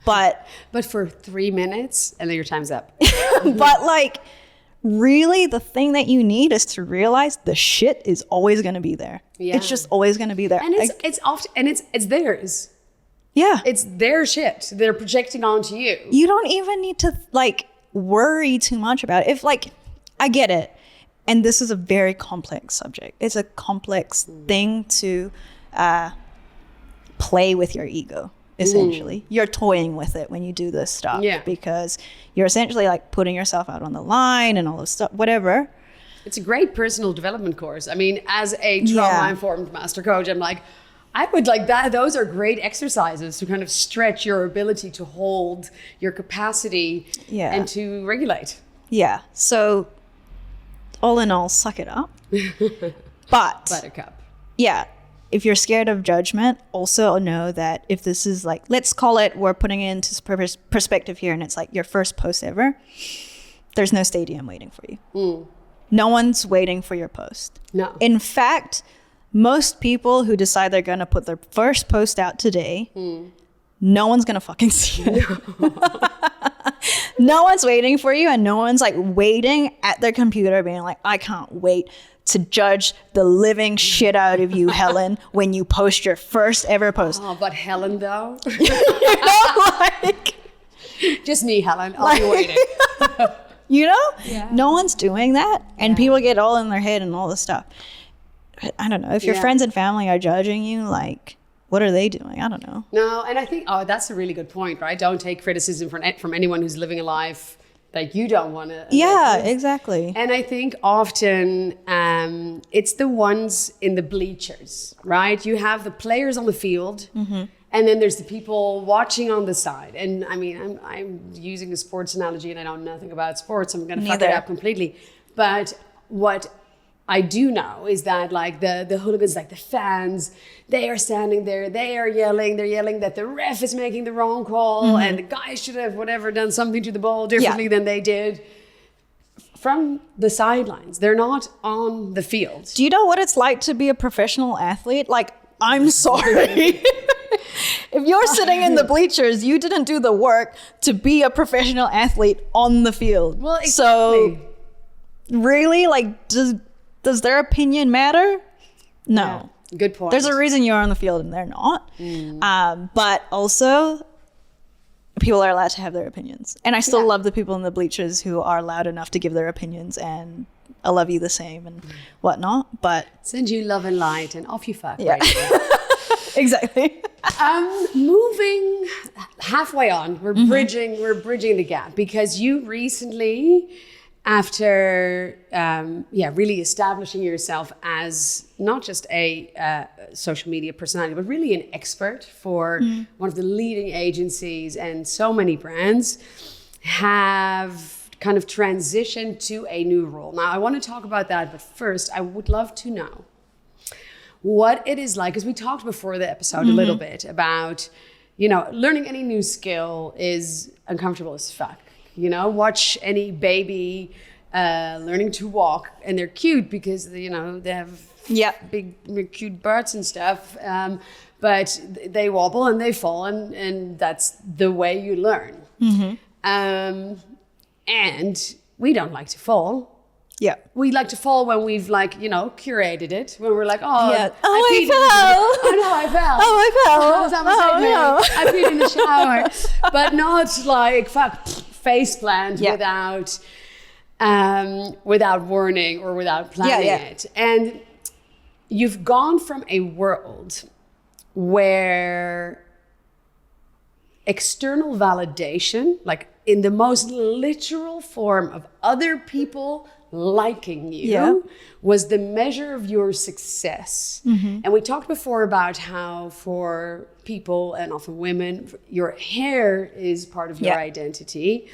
But for 3 minutes and then your time's up. but like, really the thing that you need is to realize the shit is always going to be there. Yeah. It's just always going to be there. And it's often, and it's theirs. Yeah. It's their shit they're projecting onto you. You don't even need to like worry too much about it. If like, I get it. And this is a very complex subject. It's a complex thing to play with your ego, essentially. You're toying with it when you do this stuff. Yeah. Because you're essentially like putting yourself out on the line and all this stuff, whatever. It's a great personal development course. I mean, as a trauma-informed master coach, I'm like, I would like that. Those are great exercises to kind of stretch your ability to hold your capacity and to regulate. Yeah. So all in all, suck it up. But Buttercup. yeah, if you're scared of judgment, also know that if this is like, let's call it, we're putting it into perspective here, and it's like your first post ever, there's no stadium waiting for you. No one's waiting for your post. No. In fact, most people who decide they're going to put their first post out today, no one's going to fucking see it. No one's waiting for you, and no one's like waiting at their computer being like, I can't wait to judge the living shit out of you, Helen, when you post your first ever post. Oh, but Helen though? You know, like, just me, Helen. I'll be waiting. You know? Yeah. No one's doing that. And people get all in their head and all this stuff. But I don't know. If your friends and family are judging you, like, what are they doing? I don't know. No, and I think, that's a really good point, right? Don't take criticism from anyone who's living a life that you don't want to. Yeah, exactly. And I think often it's the ones in the bleachers, right? You have the players on the field, and then there's the people watching on the side. And I mean, I'm using a sports analogy, and I know nothing about sports. I'm going to fuck it up completely. But what I do know is that like the hooligans, like the fans, they are standing there, they're yelling that the ref is making the wrong call and the guy should have whatever done something to the ball differently than they did. From the sidelines, they're not on the field. Do you know what it's like to be a professional athlete? Like, I'm sorry. If you're sitting in the bleachers, you didn't do the work to be a professional athlete on the field. Well, exactly. So really, like, does their opinion matter? No. Yeah, good point. There's a reason you're on the field and they're not. But also, people are allowed to have their opinions. And I still love the people in the bleachers who are loud enough to give their opinions, and I love you the same and whatnot. But send you love and light and off you fuck. Yeah. Right. Exactly. Moving halfway on, we're bridging the gap, because you recently, after really establishing yourself as not just a social media personality, but really an expert for one of the leading agencies and so many brands, have kind of transitioned to a new role. Now, I want to talk about that, but first, I would love to know what it is like, because we talked before the episode a little bit about, learning any new skill is uncomfortable as fuck. Watch any baby learning to walk, and they're cute because they have big cute butts and stuff, but they wobble and they fall, and that's the way you learn. And we don't like to fall. Yeah. We like to fall when we've like, you know, curated it. When we're like, oh, Yeah. I fell. Oh no, I fell. Oh, I fell. Oh, no. I peed in the shower. But not like face plant without warning or without planning it. And you've gone from a world where external validation, like in the most literal form of other people liking you, was the measure of your success. And we talked before about how for people, and often women, your hair is part of your identity.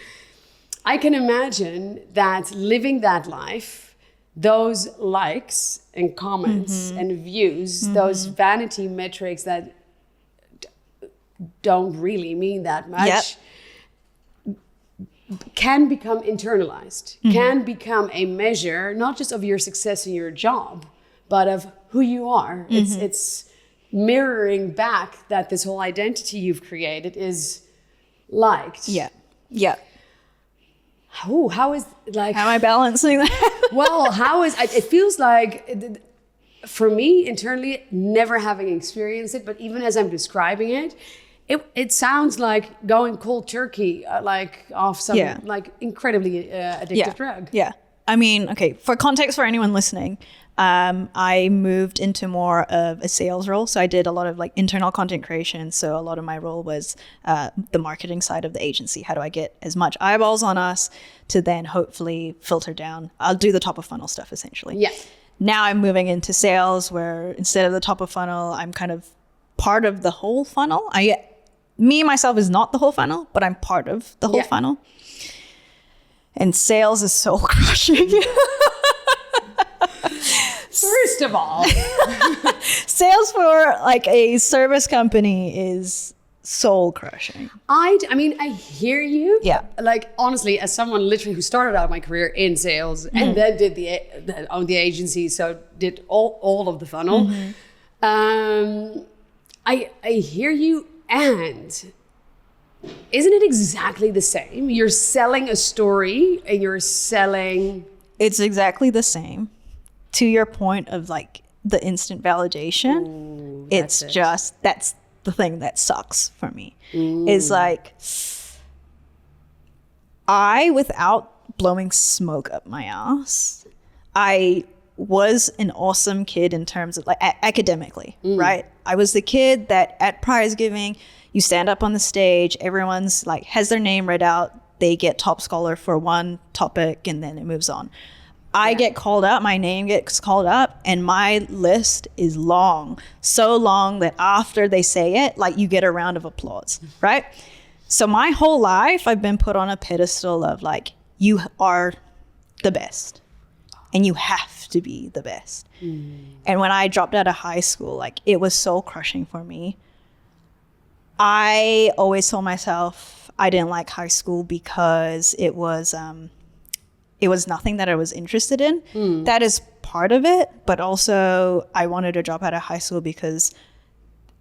I can imagine that living that life, those likes and comments and views, those vanity metrics that don't really mean that much, can become internalized, can become a measure, not just of your success in your job, but of who you are. It's mirroring back that this whole identity you've created is liked. Yeah. Ooh, how is like... How am I balancing that? Well, it feels like, for me internally, never having experienced it, but even as I'm describing it, it sounds like going cold turkey, like off some like incredibly addictive drug. Yeah. I mean, okay, for context for anyone listening, I moved into more of a sales role. So I did a lot of like internal content creation. So a lot of my role was the marketing side of the agency. How do I get as much eyeballs on us to then hopefully filter down? I'll do the top of funnel stuff essentially. Yeah. Now I'm moving into sales where instead of the top of funnel, I'm kind of part of the whole funnel. Myself is not the whole funnel, but I'm part of the whole funnel. And sales is soul crushing. First of all, sales for like a service company is soul crushing. I mean, I hear you. Yeah. Like honestly, as someone literally who started out my career in sales and then did owned the agency, so did all of the funnel. I hear you. And isn't it exactly the same? You're selling a story and you're selling... It's exactly the same. To your point of like the instant validation, that's the thing that sucks for me. Is like, without blowing smoke up my ass, I was an awesome kid in terms of like academically, right? I was the kid that at prize giving, you stand up on the stage, everyone's like has their name read out, they get top scholar for one topic and then it moves on. I get called up, my name gets called up, and my list is long, so long that after they say it, like you get a round of applause, right? So my whole life I've been put on a pedestal of like, you are the best. And you have to be the best. And when I dropped out of high school, like it was soul crushing for me. I always told myself I didn't like high school because it was nothing that I was interested in. That is part of it, but also I wanted to drop out of high school because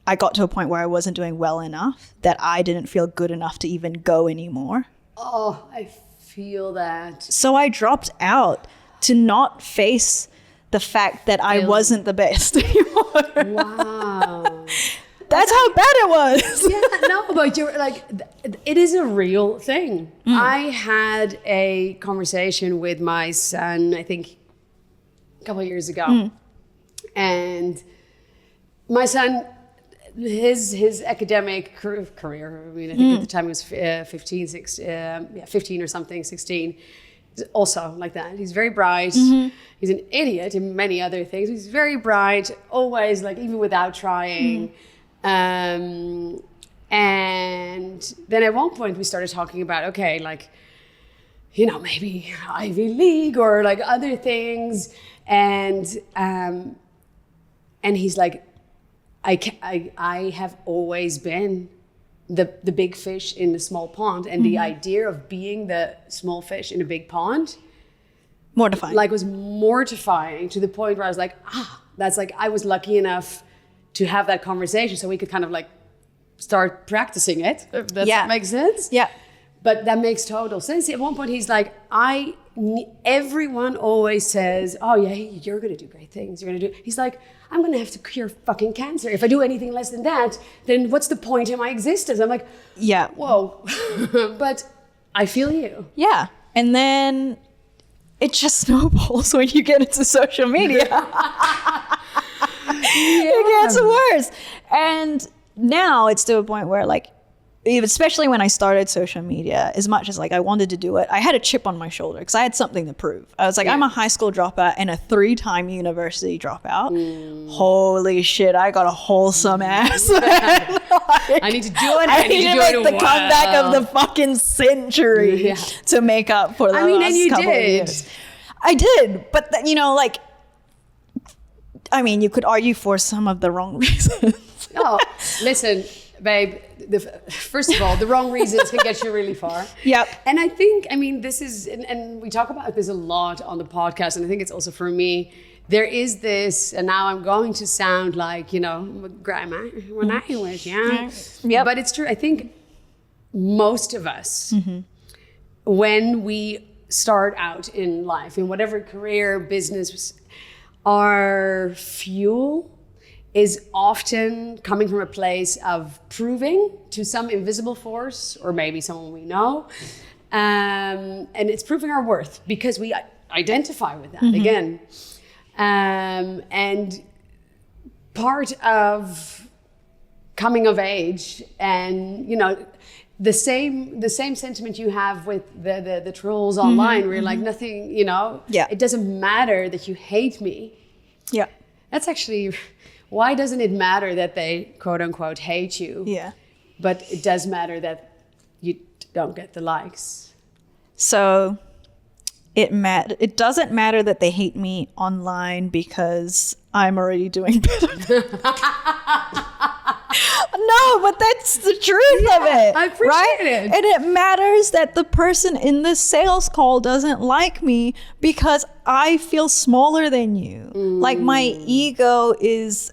I got to a point where I wasn't doing well enough that I didn't feel good enough to even go anymore. Oh, I feel that. So I dropped out to not face the fact that I wasn't the best anymore. Wow. That's how bad it was. Yeah, no, but you're like, it is a real thing. I had a conversation with my son, I think a couple of years ago. And my son, his academic career, I mean, I think at the time he was 15 or something, 16. Also like that. He's very bright. He's an idiot in many other things. He's very bright, always like even without trying. And then at one point we started talking about, okay, like, you know, maybe Ivy League or like other things. And he's like, I have always been the big fish in the small pond, and the idea of being the small fish in a big pond mortifying, like was mortifying to the point where I was like, that's like, I was lucky enough to have that conversation so we could kind of like start practicing it, if that makes sense. But that makes total sense. At one point, he's like, everyone always says, oh yeah, you're going to do great things. You're going to do. He's like, I'm going to have to cure fucking cancer. If I do anything less than that, then what's the point in my existence? I'm like, yeah, whoa. But I feel you. Yeah. And then it just snowballs when you get into social media. It gets worse. And now it's to a point where, like, especially when I started social media, as much as like I wanted to do it, I had a chip on my shoulder because I had something to prove. I was like, I'm a high school dropout and a 3-time university dropout. Holy shit, I got a wholesome ass. I need to do it. I need to do make it the comeback of the fucking century to make up for the last couple of years. I did, but you know, like, I mean, you could argue for some of the wrong reasons. Oh, listen, babe. First of all, the wrong reasons can get you really far. Yep. And I think, I mean, this is, and we talk about this a lot on the podcast, and I think it's also for me, there is this, and now I'm going to sound like, you know, grandma when I was young. Yep. But it's true. I think most of us, when we start out in life, in whatever career, business, our fuel is often coming from a place of proving to some invisible force, or maybe someone we know. And it's proving our worth because we identify with that again. And part of coming of age, and you know, the same sentiment you have with the trolls online, where you're like, nothing, you know, it doesn't matter that you hate me. Yeah. That's actually, why doesn't it matter that they quote unquote hate you? Yeah. But it does matter that you don't get the likes. So it doesn't matter that they hate me online because I'm already doing better. No, but that's the truth of it. I appreciate it. And it matters that the person in this sales call doesn't like me because I feel smaller than you. Like my ego is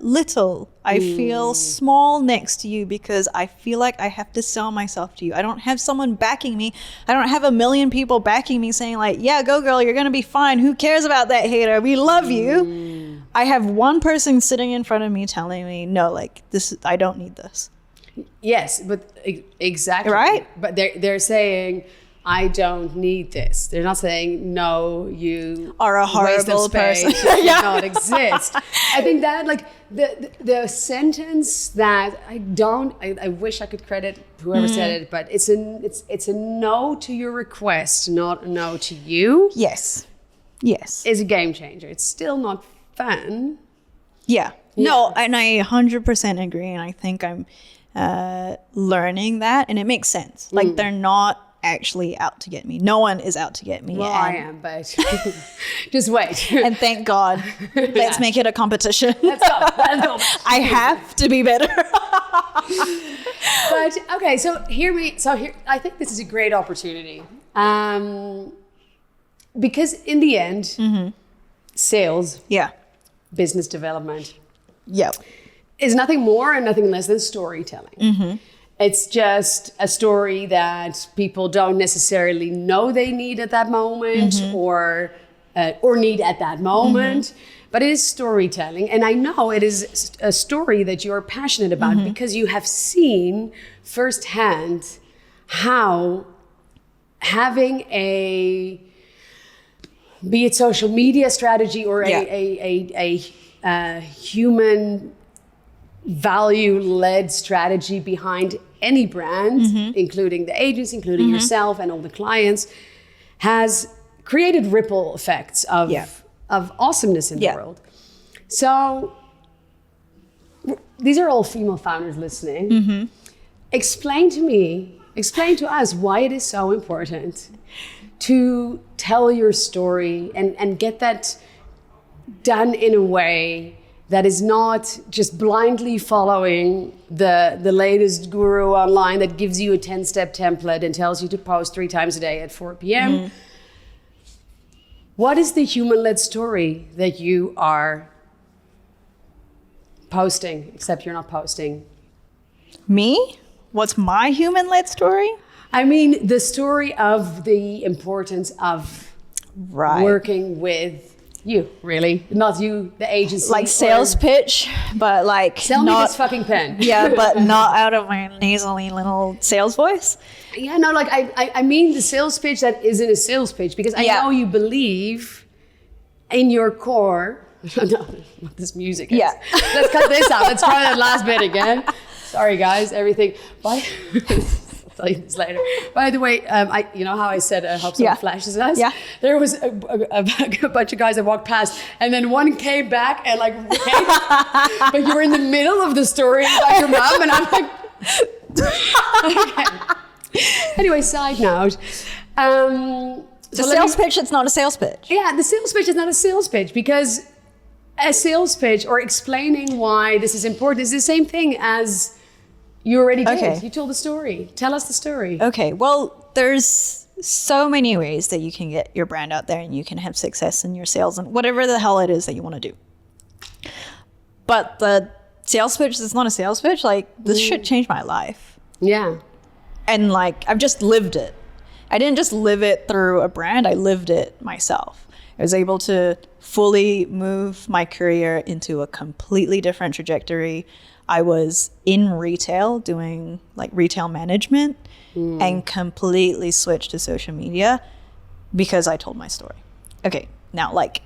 little. I feel small next to you because I feel like I have to sell myself to you. I don't have someone backing me. I don't have a million people backing me saying like, yeah, go girl, you're going to be fine. Who cares about that hater? We love you. I have one person sitting in front of me telling me, no, like this, I don't need this. Yes, but exactly. Right? But they're saying, I don't need this. They're not saying, no, you are a horrible person. It does not exist. I think that like the sentence that I wish I could credit whoever said it, but it's a no to your request, not a no to you. Yes. Is a game changer. It's still not fun. Yeah. No, and I 100% agree. And I think I'm learning that, and it makes sense. Like they're not actually out to get me. No one is out to get me. Well, I am, but just wait. And thank God. Let's make it a competition. Let's go. I have to be better. But okay, so here I think this is a great opportunity. Because in the end, sales, business development, is nothing more and nothing less than storytelling. It's just a story that people don't necessarily know they need at that moment or need at that moment, but it is storytelling. And I know it is a story that you're passionate about because you have seen firsthand how having a, be it social media strategy or a human value-led strategy behind any brand, including the agency, including yourself and all the clients, has created ripple effects of awesomeness in the world. So these are all female founders listening. Explain to us why it is so important to tell your story and get that done in a way that is not just blindly following the latest guru online that gives you a 10-step template and tells you to post 3 times a day at 4 p.m. What is the human-led story that you are posting, except you're not posting? Me? What's my human-led story? I mean, the story of the importance of working with you, really, not you, the agency. Like sales pitch, but like sell me this fucking pen. Yeah, but not out of my nasally little sales voice. Yeah, no, like I mean the sales pitch that isn't a sales pitch, because I know you believe in your core. No, what this music is. Yeah. Let's cut this out. Let's try that last bit again. Sorry, guys. Everything. Bye. I'll tell you this later. By the way, you know how I said I hope someone flashes us? Yeah. There was a bunch of guys that walked past, and then one came back and like, but you were in the middle of the story about your mom, and I'm like, okay. Anyway, side note. The sales pitch, it's not a sales pitch. Yeah, the sales pitch is not a sales pitch, because a sales pitch or explaining why this is important is the same thing as you already did. Okay. You told the story. Tell us the story. Okay, well, there's so many ways that you can get your brand out there and you can have success in your sales and whatever the hell it is that you want to do. But the sales pitch is not a sales pitch. Like, this shit changed my life. Yeah. And like, I've just lived it. I didn't just live it through a brand. I lived it myself. I was able to fully move my career into a completely different trajectory. I was in retail doing like retail management and completely switched to social media because I told my story. Okay, now like,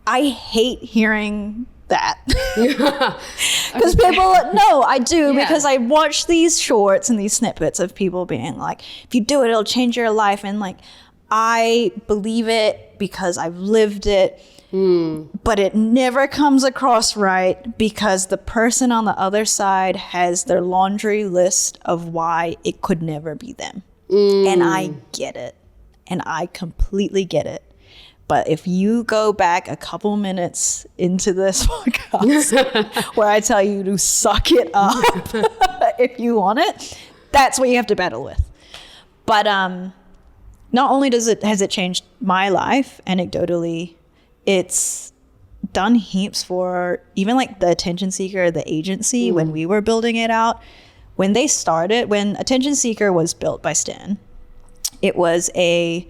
I hate hearing that because people, no, I do, because I watch these shorts and these snippets of people being like, if you do it, it'll change your life. And like, I believe it because I've lived it. But it never comes across right because the person on the other side has their laundry list of why it could never be them. And I get it. And I completely get it. But if you go back a couple minutes into this podcast where I tell you to suck it up if you want it, that's what you have to battle with. But not only has it changed my life anecdotally, it's done heaps for even like the Attention Seeker, the agency, when we were building it out. When they started, when Attention Seeker was built by Stan, it was a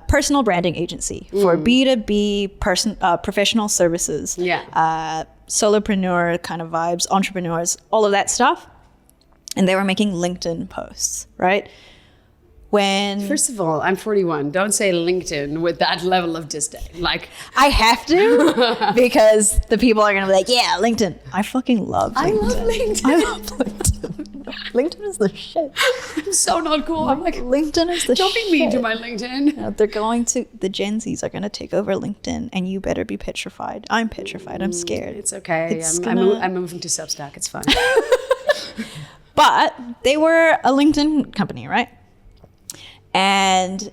personal branding agency for B2B professional services. Solopreneur kind of vibes, entrepreneurs, all of that stuff. And they were making LinkedIn posts, right? First of all, I'm 41. Don't say LinkedIn with that level of disdain. Like, I have to because the people are going to be like, yeah, LinkedIn. I fucking love LinkedIn. I love LinkedIn. I love LinkedIn. LinkedIn is the shit. I'm so not cool. I'm like, LinkedIn is the shit. Don't be mean to my LinkedIn. The Gen Zs are going to take over LinkedIn and you better be petrified. I'm petrified. I'm scared. It's okay. I'm moving to Substack. It's fine. But they were a LinkedIn company, right? And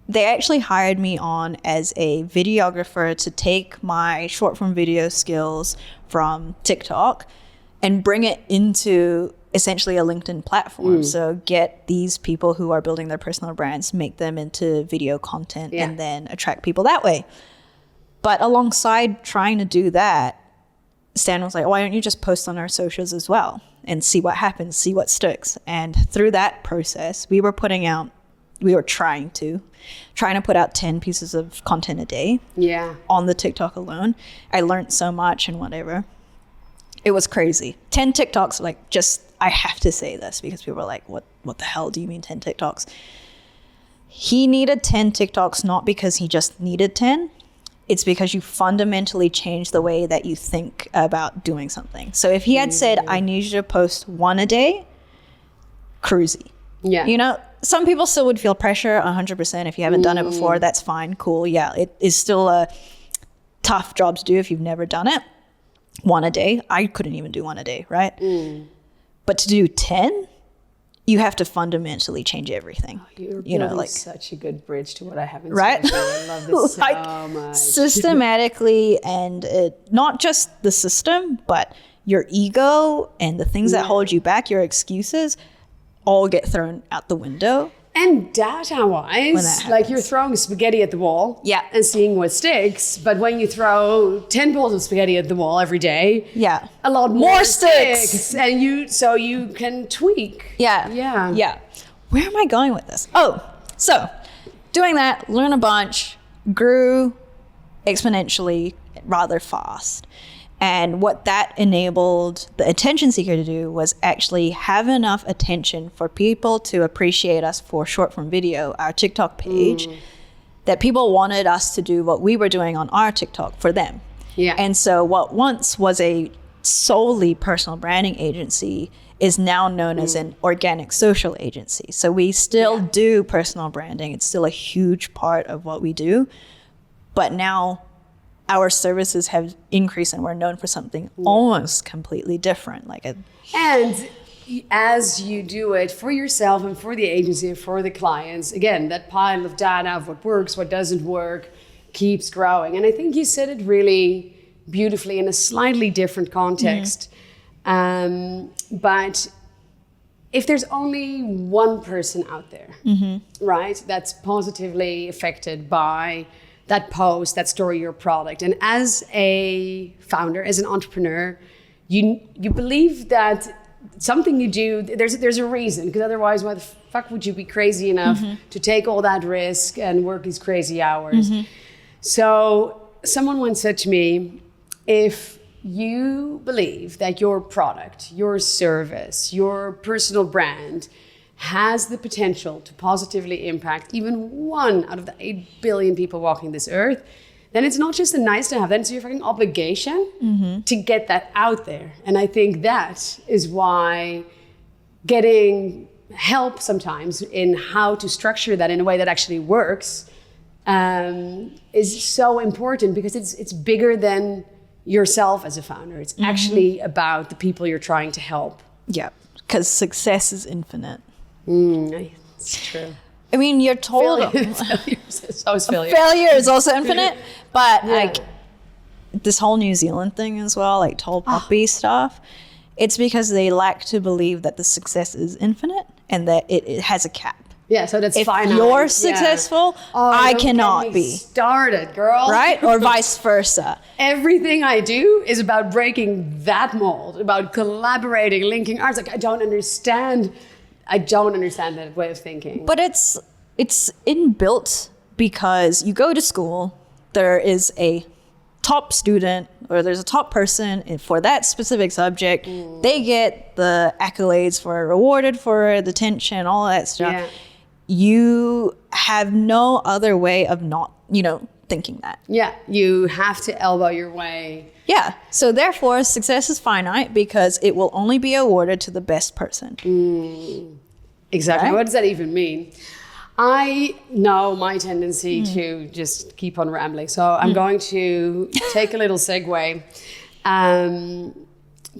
they actually hired me on as a videographer to take my short form video skills from TikTok and bring it into essentially a LinkedIn platform. So get these people who are building their personal brands, make them into video content and then attract people that way. But alongside trying to do that, Stan was like, why don't you just post on our socials as well and see what happens, see what sticks. And through that process, we were trying to put out 10 pieces of content a day on the TikTok alone. I learned so much and whatever. It was crazy. 10 TikToks, like, I have to say this because people were like, what the hell do you mean 10 TikToks? He needed 10 TikToks not because he just needed 10. It's because you fundamentally change the way that you think about doing something. So if he had said, I need you to post one a day, cruisy. Yeah. You know, some people still would feel pressure 100%. If you haven't done it before, that's fine. Cool. Yeah. It is still a tough job to do if you've never done it. One a day. I couldn't even do one a day. Right. But to do 10, you have to fundamentally change everything. You know, like such a good bridge to what I haven't right? said. I love this so much. Systematically, and not just the system, but your ego and the things that hold you back, your excuses, all get thrown out the window. And data-wise, like you're throwing spaghetti at the wall and seeing what sticks. But when you throw 10 bowls of spaghetti at the wall every day, a lot more sticks. And you can tweak. Yeah. Where am I going with this? Oh, so doing that, learn a bunch, grew exponentially rather fast. And what that enabled the attention seeker to do was actually have enough attention for people to appreciate us for short form video, our TikTok page, that people wanted us to do what we were doing on our TikTok for them. Yeah. And so what once was a solely personal branding agency is now known as an organic social agency. So we still do personal branding. It's still a huge part of what we do. But now our services have increased and we're known for something almost completely different. And as you do it for yourself and for the agency and for the clients, again, that pile of data of what works, what doesn't work, keeps growing. And I think you said it really beautifully in a slightly different context. But if there's only one person out there, right, that's positively affected by that post, that story, your product. And as a founder, as an entrepreneur, you believe that something you do, there's a reason, because otherwise why the fuck would you be crazy enough to take all that risk and work these crazy hours? So someone once said to me, if you believe that your product, your service, your personal brand has the potential to positively impact even one out of the 8 billion people walking this earth, then it's not just a nice to have, then it's your fucking obligation to get that out there. And I think that is why getting help sometimes in how to structure that in a way that actually works is so important, because it's bigger than yourself as a founder. It's actually about the people you're trying to help. Yeah, because success is infinite. It's true. I mean, you're told failure is also infinite, but like this whole New Zealand thing as well, like tall poppy stuff, it's because they lack to believe that the success is infinite and that it has a cap. Yeah, so that's fine. If you're successful, I cannot be. Started, girl. Right? Or vice versa. Everything I do is about breaking that mold, about collaborating, linking arms. Like, I don't understand that way of thinking. But it's inbuilt, because you go to school, there is a top student or there's a top person for that specific subject. They get the accolades for rewarded for the attention, all that stuff. Yeah. You have no other way of not, thinking that. Yeah, you have to elbow your way. Yeah, so therefore success is finite because it will only be awarded to the best person. Exactly. Right? What does that even mean? I know my tendency to just keep on rambling. So I'm going to take a little segue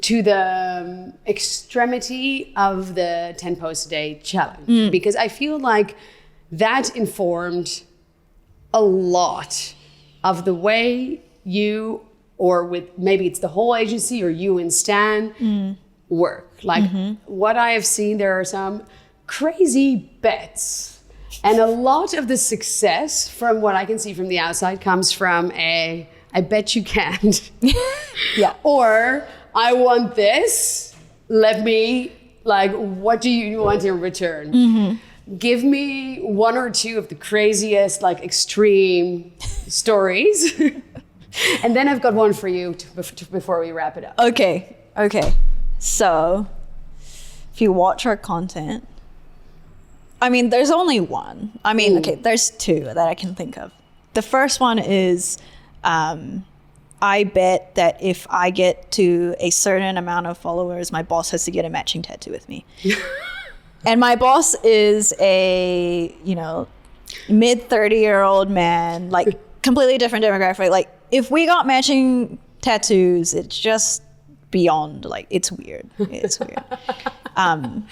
to the extremity of the 10 posts a day challenge, because I feel like that informed a lot of the way you, or with maybe it's the whole agency or you and Stan work. Like what I have seen, there are some crazy bets, and a lot of the success from what I can see from the outside comes from I bet you can't. Yeah. Or I want this. Let me, what do you want in return? Give me one or two of the craziest, extreme stories. And then I've got one for you before we wrap it up. Okay. So if you watch our content, there's only one. There's two that I can think of. The first one is, I bet that if I get to a certain amount of followers, my boss has to get a matching tattoo with me. And my boss is a, mid 30-year-old man, completely different demographic. If we got matching tattoos, it's just beyond, it's weird. It's weird. I'm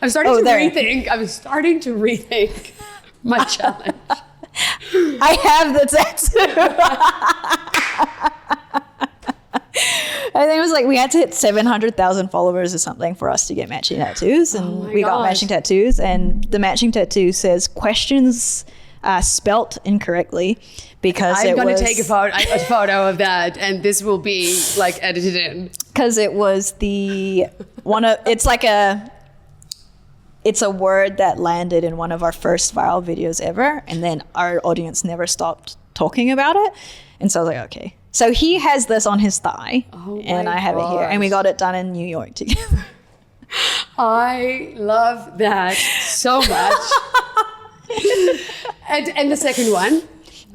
starting to rethink my challenge. I have the tattoo. I think it was like we had to hit 700,000 followers or something for us to get matching tattoos, and we got matching tattoos, and the matching tattoo says questions spelt incorrectly because I'm going to take a photo of that, and this will be like edited in. Because it was it's a word that landed in one of our first viral videos ever, and then our audience never stopped talking about it. And so I was like, okay. So he has this on his thigh, and I have it here, and we got it done in New York together. I love that so much. And the second one?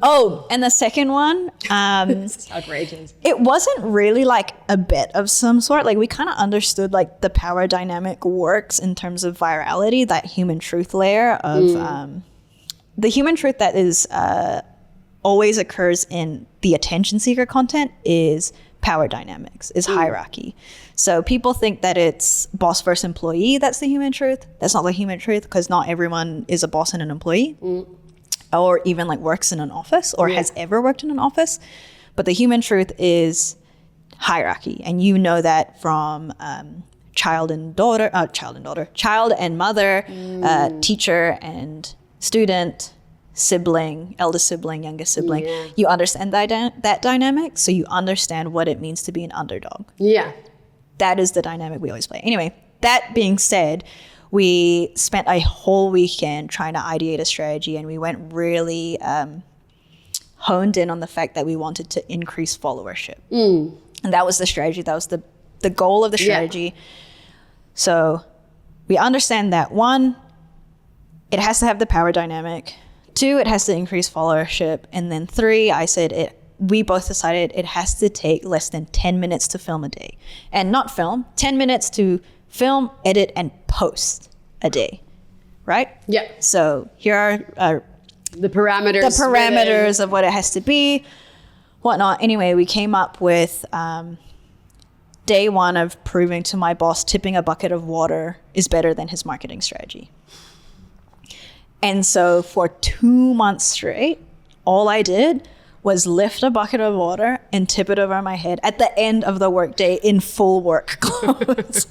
Oh, and the second one, this is outrageous. It wasn't really like a bet of some sort. Like we kind of understood like the power dynamic works in terms of virality, that human truth layer of the human truth that is always occurs in the attention seeker content is power dynamics, is hierarchy. So people think that it's boss versus employee. That's the human truth. That's not the human truth, because not everyone is a boss and an employee. Or even like works in an office or has ever worked in an office. But the human truth is hierarchy. And you know that from child and mother, teacher and student, sibling, eldest sibling, youngest sibling. Yeah. You understand that dynamic. So you understand what it means to be an underdog. Yeah. That is the dynamic we always play. Anyway, that being said, we spent a whole weekend trying to ideate a strategy, and we went really honed in on the fact that we wanted to increase followership. And that was the strategy. That was the goal of the strategy. Yeah. So we understand that 1, it has to have the power dynamic. 2, it has to increase followership. And then 3, we both decided it has to take less than 10 minutes to film a day. And not film, 10 minutes to film, edit, and post a day, right? Yeah. So here are the parameters of what it has to be, whatnot. Anyway, we came up with day 1 of proving to my boss tipping a bucket of water is better than his marketing strategy. And so for 2 months straight, all I did was lift a bucket of water and tip it over my head at the end of the workday in full work clothes.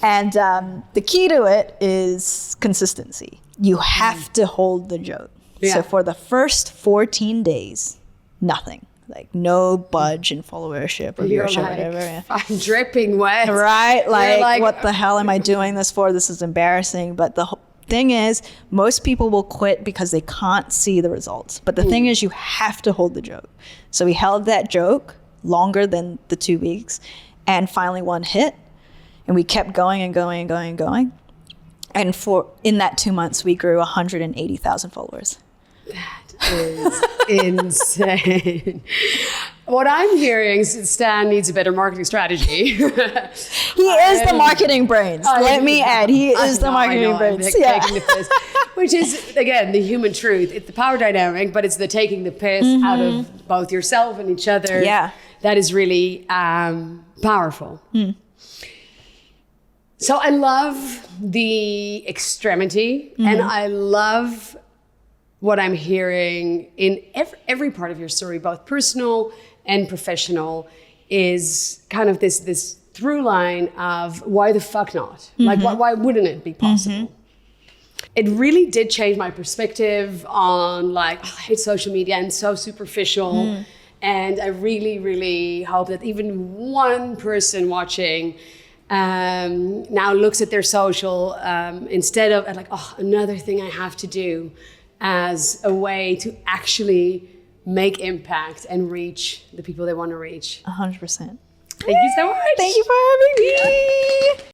And the key to it is consistency. You have to hold the joke. Yeah. So for the first 14 days, nothing. Like no budge in followership or viewership, like, whatever. Yeah. I'm dripping wet. Right? Like, what the hell am I doing this for? This is embarrassing. But the thing is, most people will quit because they can't see the results. But the thing is, you have to hold the joke. So we held that joke longer than the 2 weeks, and finally one hit. And we kept going and going and going and going. And in that 2 months, we grew 180,000 followers. That is insane. What I'm hearing is Stan needs a better marketing strategy. He is the marketing brains. Let me add, he is the marketing brains. Taking the piss, which is, again, the human truth. It's the power dynamic, but it's the taking the piss out of both yourself and each other. Yeah. That is really powerful. So I love the extremity, and I love what I'm hearing in every part of your story, both personal and professional, is kind of this through line of why the fuck not? Like, why wouldn't it be possible? It really did change my perspective on like, I hate social media and so superficial. And I really, really hope that even one person watching now looks at their social instead of like, another thing I have to do, as a way to actually make impact and reach the people they want to reach. 100%. Thank you so much. Thank you for having me.